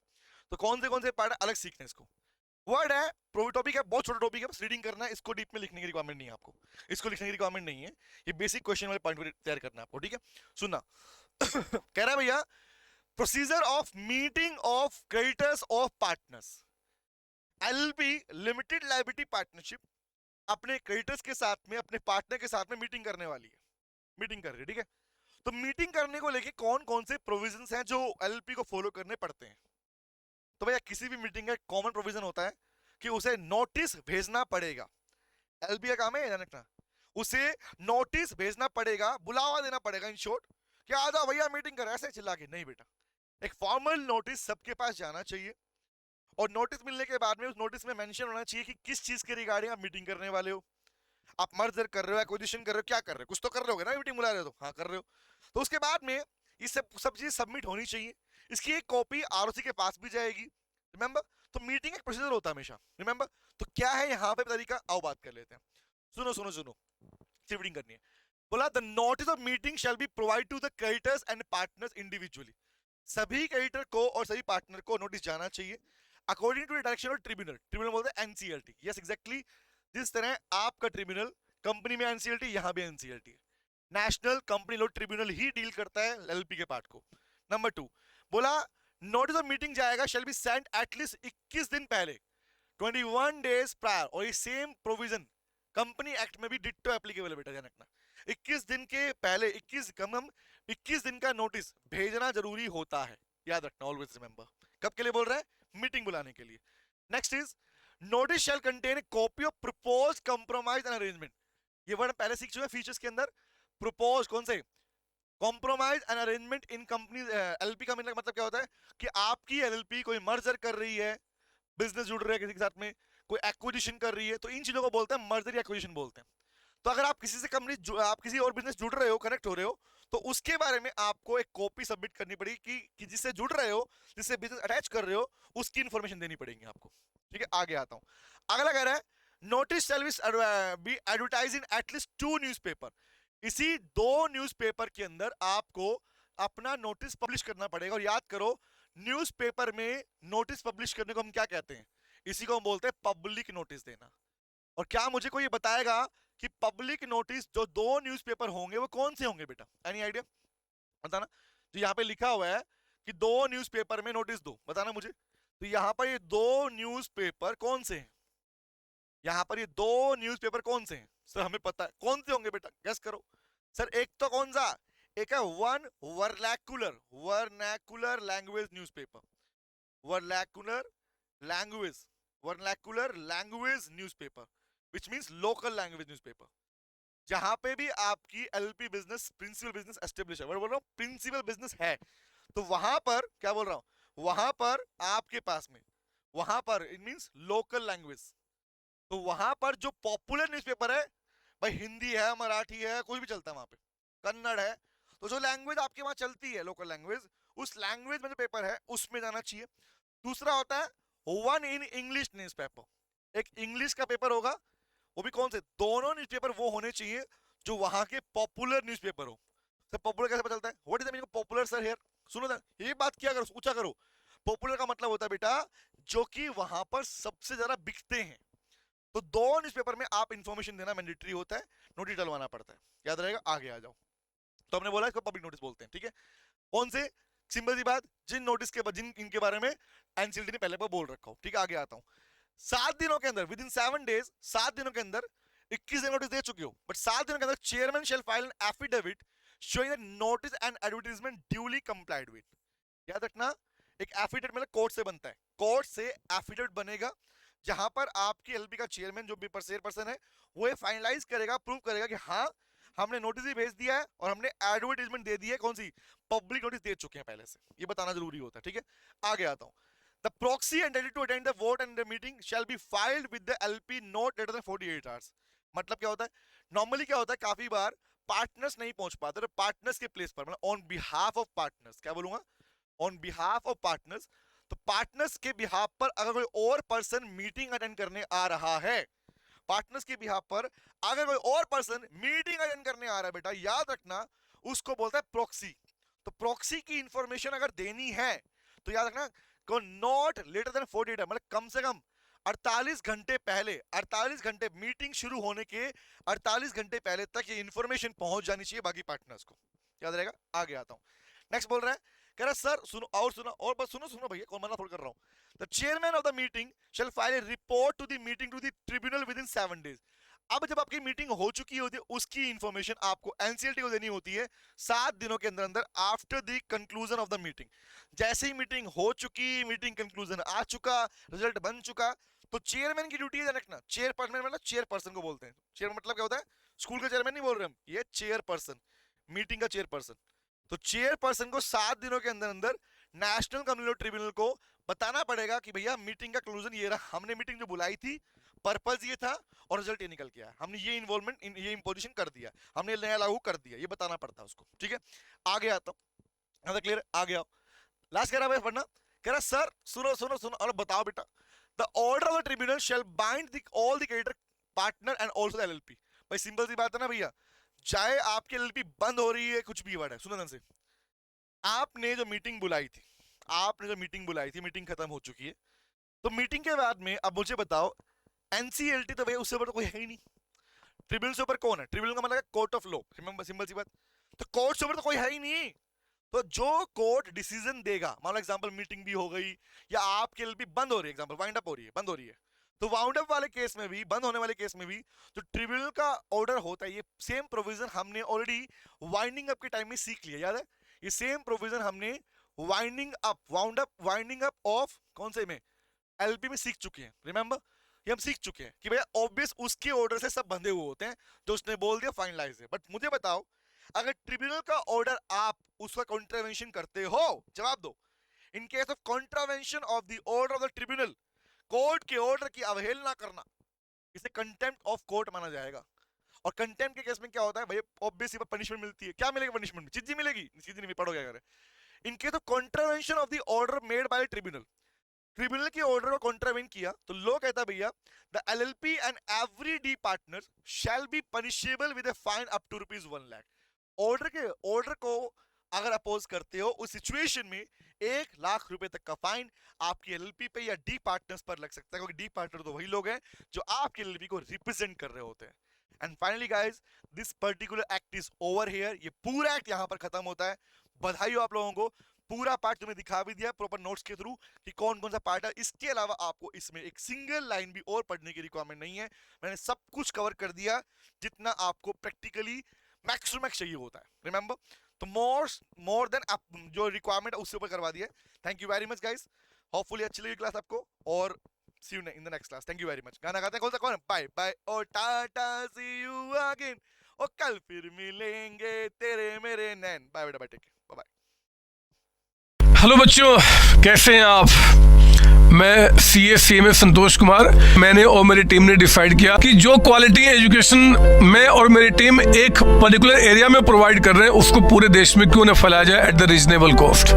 तो कौन से पार्ट अलग सीखने इसको, वर्ड है, टॉपिक है, बहुत छोटा टॉपिक है, बस रीडिंग करना है, इसको डीप में लिखने की रिक्वायरमेंट नहीं है आपको, इसको लिखने की रिक्वायरमेंट नहीं है, ये बेसिक क्वेश्चन वाले पॉइंट तैयार करना है आपको, ठीक है। सुनना कह रहा है भैया procedure of meeting of creditors of partners, LLP limited liability partnership अपने क्रेडिटर्स के साथ में, अपने पार्टनर के साथ में मीटिंग करने वाली है, मीटिंग कर रही है, ठीक है। तो मीटिंग करने को लेके कौन कौन से प्रोविजंस हैं जो एलएलपी को फॉलो करने पड़ते हैं। तो भैया किसी भी मीटिंग का कॉमन प्रोविजन होता है कि उसे नोटिस भेजना पड़ेगा, एलएलपी का काम है रखना, उसे नोटिस भेजना पड़ेगा, बुलावा देना पड़ेगा, इन शॉर्ट कि आ जाओ भैया मीटिंग कर, ऐसे चिल्ला के नहीं बेटा, एक फॉर्मल नोटिस सबके पास जाना चाहिए, और नोटिस मिलने के बाद में उस नोटिस में मेंशन होना चाहिए कि किस चीज के रिगार्डिंग आप मीटिंग करने वाले हो, आप मर्जर कर रहे हो, एक्विजिशन कर रहे हो, क्या कर रहे हो, कुछ तो कर रहे हो ना, मीटिंग बुला रहे हो तो हाँ कर रहे हो। तो उसके बाद में ये सब चीज सबमिट होनी चाहिए, इसकी एक कॉपी आरओसी के पास भी जाएगी, रिमेंबर। तो मीटिंग एक प्रोसीजर होता है हमेशा, रिमेंबर। तो क्या है यहाँ पे तरीका, आओ बात कर लेते हैं। सुनो रीडिंग करनी है। बोला the notice of meeting shall be provide to the creditors and partners individually, सभी क्रेडिटर को और सभी पार्टनर को नोटिस जाना चाहिए according to the direction of tribunal, tribunal बोलते हैं एनसीएलटी, यस एग्जैक्टली, जिस तरह आपका ट्रिब्यूनल कंपनी में एनसीएलटी, यहाँ भी एनसीएलटी है, नेशनल कंपनी लॉ ट्रिब्यूनल ही डील करता है एलएलपी के पार्ट को। नंबर 2 बोला नोटिस ऑफ मीटिंग जाएगा शैल बी सेंट एटलीस्ट 21 दिन पहले, 21 डेज प्रायर, और ये सेम प्रोविजन कंपनी एक्ट में भी डिट्टो एप्लीकेबल है बेटा, ध्यान रखना 21 दिन के पहले 21 दिन का नोटिस भेजना जरूरी होता है, याद रखना, ऑलवेज रिमेंबर। कब के लिए बोल रहा है, मीटिंग बुलाने के लिए। Next is notice shall contain copy of proposed compromise and arrangement, ये वर्ड पहले सीख चुके हैं फीचर्स के अंदर। प्रपोज कौन से, compromise and arrangement in company, LLP का मतलब क्या होता है कि आपकी एलएलपी कोई मर्जर कर रही है, बिजनेस जुड़ रहा है किसी के साथ में, कोई एक्विजिशन कर रही है, तो इन चीजों को बोलते हैं मर्जर या एक्विजिशन बोलते हैं। तो अगर आप किसी से कंपनी, आप किसी और बिजनेस जुड़ रहे हो, कनेक्ट हो रहे हो, तो उसके बारे में आपको एक कॉपी सबमिट करनी पड़ेगी कि जिससे जुड़ रहे हो, जिससे बिजनेस अटैच कर रहे हो, उसकी इंफॉर्मेशन देनी पड़ेगी आपको, ठीक है। आगे आता हूं, अगला कह रहा है notice shall be advertise in at least 2 newspaper. इसी 2 न्यूज़पेपर के अंदर आपको अपना नोटिस पब्लिश करना पड़ेगा। और याद करो, न्यूज़पेपर में नोटिस पब्लिश करने को हम क्या कहते हैं? इसी को हम बोलते हैं पब्लिक नोटिस देना। और क्या मुझे कोई बताएगा कि पब्लिक नोटिस जो 2 न्यूज़पेपर होंगे वो कौन से होंगे बेटा? Any idea? बताना। जो यहाँ पे लिखा हुआ है कि 2 न्यूज़पेपर में नोटिस दो, बताना मुझे। तो यहाँ पर ये 2 न्यूज़पेपर कौन से हैं? यहाँ पर ये 2 न्यूज़पेपर कौन से हैं? सर हमें पता है कौन से होंगे बेटा, गेस करो। सर एक तो कौन सा? एक है one vernacular, vernacular language newspaper, vernacular language, vernacular language newspaper, which means local language newspaper. जहां पे भी आपकी LP business, principal business establish है, बोल रहा हूँ प्रिंसिपल बिजनेस है, तो वहां पर क्या बोल रहा हूँ, वहां पर आपके पास में, वहां पर इट मींस लोकल लैंग्वेज। तो वहां पर जो पॉपुलर न्यूज़पेपर है भाई, हिंदी है, मराठी है, कोई भी चलता है वहां पे, कन्नड़ है, तो जो लैंग्वेज आपके वहां चलती है लोकल लैंग्वेज, उस लैंग्वेज में जो पेपर है उसमें जाना चाहिए। दूसरा होता है वन इन इंग्लिश न्यूज़पेपर, एक इंग्लिश का पेपर होगा, वो भी कौन से? दोनों न्यूज़पेपर वो होने चाहिए जो वहां के पॉपुलर न्यूज़पेपर हो। सर पॉपुलर कैसे पता चलता है? What is the meaning of popular sir here? सुनो ना, ये बात किया करो, पूछा करो। पॉपुलर का मतलब होता है बेटा जो कि वहां पर सबसे ज्यादा बिकते हैं। तो 2 न्यूज़पेपर में आप इंफॉर्मेशन देना मैंडेटरी होता है, नोटिस डलवाना पड़ता है, याद रहेगा। आगे आ जाओ। तो हमने बोला इसको पब्लिक नोटिस बोलते हैं, ठीक है। कौन से? सिंपल सी बात, जिन नोटिस के जिन इनके बारे में एनसीएलटी ने पहले बोल रखा हो, ठीक है। आगे आता हूं। 7 दिनों के अंदर, विद इन 7 डेज, 7 दिनों के अंदर 21 दिन नोटिस दे चुके हो, बट 7 दिनों के अंदर chairman shall file an affidavit showing that notice and advertisement duly complied with. याद रखना, एक एफिडेविट मतलब कोर्ट से बनता है, कोर्ट से एफिडेविट बनेगा जहां पर आपकी एलपी का चेयरमैन जो भी पर्सन है वो फाइनलाइज करेगा, प्रूव करेगा कि हाँ हमने नोटिस भी भेज दिया है और हमने एडवर्टाइजमेंट दे दी है, कौन सी? पब्लिक नोटिस दे चुके हैं पहले से, ये बताना जरूरी होता है, ठीक है। आगे आता हूं। The proxy entitled to attend the vote and the meeting shall be filed with the LP not later than 48 hours। मतलब क्या होता है? नॉर्मली क्या होता है, काफी बार पार्टनर्स नहीं पहुंच पाते, तो पार्टनर्स के प्लेस पर, मतलब ऑन बिहाफ ऑफ पार्टनर्स, क्या बोलूंगा? On behalf of partners. तो पार्टनर्स के बिहाफ पर अगर कोई और पर्सन मीटिंग अटेंड करने आ रहा है, पार्टनर्स के बिहाफ पर अगर कोई और पर्सन मीटिंग अटेंड करने आ रहा है बेटा, याद रखना उसको बोलता है प्रॉक्सी। तो प्रॉक्सी की इंफॉर्मेशन अगर देनी है तो याद रखना को नॉट लेटर देन 48, मतलब कम से कम 48 घंटे पहले, 48 घंटे मीटिंग शुरू होने के 48 घंटे पहले तक ये इंफॉर्मेशन पहुंच जानी चाहिए बाकी पार्टनर्स को, याद रहेगा। आगे आता हूं। नेक्स्ट बोल रहा है, कह रहा है सर सुनो और सुनो और बस सुनो सुनो भैया, कौन मना थोड़ा कर रहा हूं। The chairman of the meeting shall file a report to the meeting to the tribunal within 7 days. अब जब आपकी मीटिंग हो चुकी होती है उसकी इंफॉर्मेशन आपको एनसीएलटी को देनी होती है 7 दिनों के अंदर अंदर, after the conclusion of the meeting. जैसे ही मीटिंग हो चुकी, मीटिंग कंक्लूजन आ चुका, रिजल्ट बन चुका, तो चेयरमैन की ड्यूटी है रखना। चेयरपर्सन मतलब चेयरपर्सन को बोलते हैं, चेयर मतलब क्या होता है? स्कूल का चेयरमैन नहीं बोल रहे हम, ये चेयरपर्सन, मीटिंग का चेयरपर्सन। तो चेयरपर्सन को 7 दिनों के अंदर अंदर नेशनल कम्युनिटी ट्रिब्यूनल को बताना पड़ेगा कि भैया मीटिंग का कंक्लूजन ये रहा, हमने मीटिंग जो बुलाई थी पर्पस ये था और रिजल्ट ये निकल गया, हमने ये इन्वॉल्वमेंट ये इंपोजिशन कर दिया, हमने नया लागू कर दिया, ये बताना पड़ता है उसको, ठीक है। आगे आता हूं, क्लियर? आगे आओ। लास्ट कह रहा है पढ़ना, कह रहा सर सुनो सुनो सुनो और बताओ बेटा, the order of the tribunal shall bind the all the creditor partner and also the LLP. भाई सिंपल सी बात है ना भैया, चाहे आपकी एलएलपी बंद हो रही है, कुछ भी वर्ड है, सुनो ध्यान से। आपने जो मीटिंग बुलाई थी, आपने जो मीटिंग बुलाई थी, मीटिंग खत्म हो चुकी है, तो मीटिंग के बाद में अब मुझे बताओ, एनसीएलटी तो भैया उससे ऊपर तो कोई है ही नहीं। ट्रिब्यूनल से ऊपर कौन है? ट्रिब्यूनल का मतलब कोर्ट ऑफ लॉ, सिंपल सी बात। तो कोर्ट से ऊपर तो कोई है ही नहीं। तो जो कोर्ट डिसीजन देगा, मान लो एग्जांपल मीटिंग भी हो गई या आपके एलएलपी बंद हो रही है, एग्जांपल वाइंड अप हो रही है, बंद हो रही है, तो वाउंड अप वाले केस में भी, बंद होने वाले केस में भी जो ट्रिब्यूनल का ऑर्डर होता है, ये सेम प्रोविजन हमने ऑलरेडी वाइंडिंग अप के टाइम में सीख लिया, याद है? ये सेम प्रोविजन हमने वाइंडिंग अप ऑफ कौन से में? एलपी में सीख चुके हैं, रिमेंबर? ये हम सीख चुके हैं कि भैया ऑब्वियस उसके ऑर्डर से सब बंधे हुए होते हैं, जो उसने बोल दिया फाइनलाइज है। बट मुझे बताओ, अगर ट्रिब्यूनल का ऑर्डर आप उसका कॉन्ट्रावेंशन करते हो, जवाब दो। इन case of contravention of the order of the tribunal, court के ऑर्डर की अवहेलना करना, इसे कंटेम्प्ट ऑफ कोर्ट माना जाएगा। और कंटेम्प्ट के केस में क्या होता है भैया? ऑब्वियसली पनिशमेंट मिलती है। क्या मिलेगा पनिशमेंट? चीजी मिलेगी, सीधी नहीं, पढ़ोगे अगर। In case of contravention of the order made by tribunal, tribunal के ऑर्डर को कॉन्ट्रावेंट किया तो लॉ कहता है भैया the LLP and every the partner shall be punishable with a fine up to ₹1 lakh. Order को अगर अपोज करते हो उस सिचुएशन में ₹1,00,000 तक का फाइन आपकी एलएलपी पे या डी पार्टनर्स पर लग सकता है, क्योंकि डी पार्टनर तो वही लोग हैं जो आपकी एलएलपी को रिप्रेजेंट कर रहे होते हैं। And finally guys, this particular act is over here. ये पूरा एक्ट यहाँ पर खत्म होता है। बधाई हो आप लोगों को, पूरा पार्ट तुम्हें दिखा भी दिया प्रॉपर नोट्स के थ्रू कि कौन कौन सा पार्ट है। इसके अलावा आपको इसमें एक सिंगल लाइन भी और पढ़ने की रिक्वायरमेंट नहीं है। मैंने सब कुछ कवर कर दिया जितना आपको प्रैक्टिकली मैक्सिमम चाहिए होता है। रिमेंबर, तो मोर देन जो रिक्वायरमेंट है उससे ऊपर करवा दिया। Thank you very much guys, hopefully अच्छी लगी क्लास आपको और see you in the next class. Thank you very much. गाना गाते हैं कौन सा? कौन? बाय बाय और टाटा, सी यू अगेन, और कल फिर मिलेंगे तेरे मेरे नैन। बाय बेटा, bye, take care, bye bye. Hello बच्चों, कैसे हैं आप? मैं CA संतोष कुमार। मैंने और मेरी टीम ने डिसाइड किया कि जो क्वालिटी एजुकेशन मैं और मेरी टीम एक पर्टिकुलर एरिया में प्रोवाइड कर रहे हैं उसको पूरे देश में क्यों न फैलाया जाए at the reasonable cost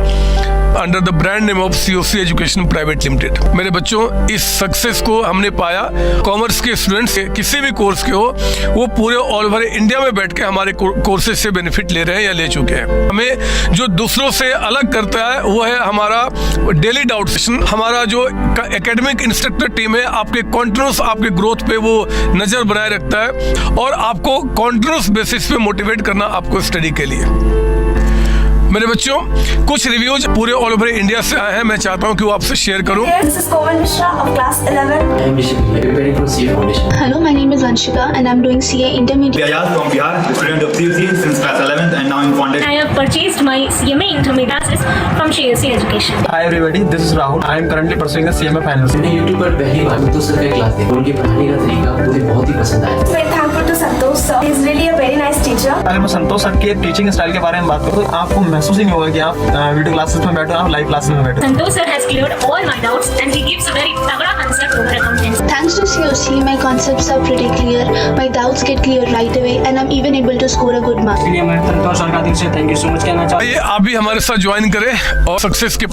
under the brand name of COC education private limited. मेरे बच्चों, इस सक्सेस को हमने पाया कॉमर्स के स्टूडेंट्स किसी भी कोर्स के हो, वो पूरे ऑल ओवर इंडिया में बैठ के हमारे कोर्सेज से बेनिफिट ले रहे हैं या ले चुके हैं। हमें जो दूसरों से अलग करता है वो है हमारा डेली डाउट सेशन। हमारा जो एकेडमिक इंस्ट्रक्टर टीम है आपके कॉन्टिन्यूस आपके ग्रोथ पे वो नजर बनाए रखता है और आपको कॉन्टिन्यूस बेसिस पे मोटिवेट करना आपको स्टडी के लिए। मेरे बच्चों, कुछ रिव्यूज पूरे ऑल ओवर इंडिया से आए हैं, मैं चाहता हूं कि वो आपसे शेयर करूं। This is Komal Mishra of class 11. I am Vishal, preparing for CA Foundation. Hello, my name is Anshika and I'm doing CA Intermediate. Ayaz from Bihar, student of CUC since class 11th and now in Foundation. I have purchased my CMA intermediate classes from CSC Education. Hi everybody, this is Rahul. I am currently pursuing a CMA finals. मैंने YouTube पर पहली बार संतोष सर का क्लास देखा, उनके पढ़ाने का तरीका मुझे बहुत ही पसंद आया। Very thankful to Santosh sir. He is really a very nice teacher. अगर मैं संतोष सर के टीचिंग स्टाइल के बारे में बात करूँ तो आपको महसूस ही नहीं होगा कि आप वीडियो क्लासेस में बैठो, आप लाइव क्लासेस में बैठो। Santosh sir has cleared all my doubts and he gives a very तगड़ा answer to her accountancy. Thanks to COC, my concepts are pretty clear, my doubts get clear right away and I'm even able to score a good mark. इसलिए मैं संतोष सर का दिल से थैंक यू सो मच कहना चाहता हूँ। आइए आप भी हमारे साथ ज्वाइन करें और सक्सेस के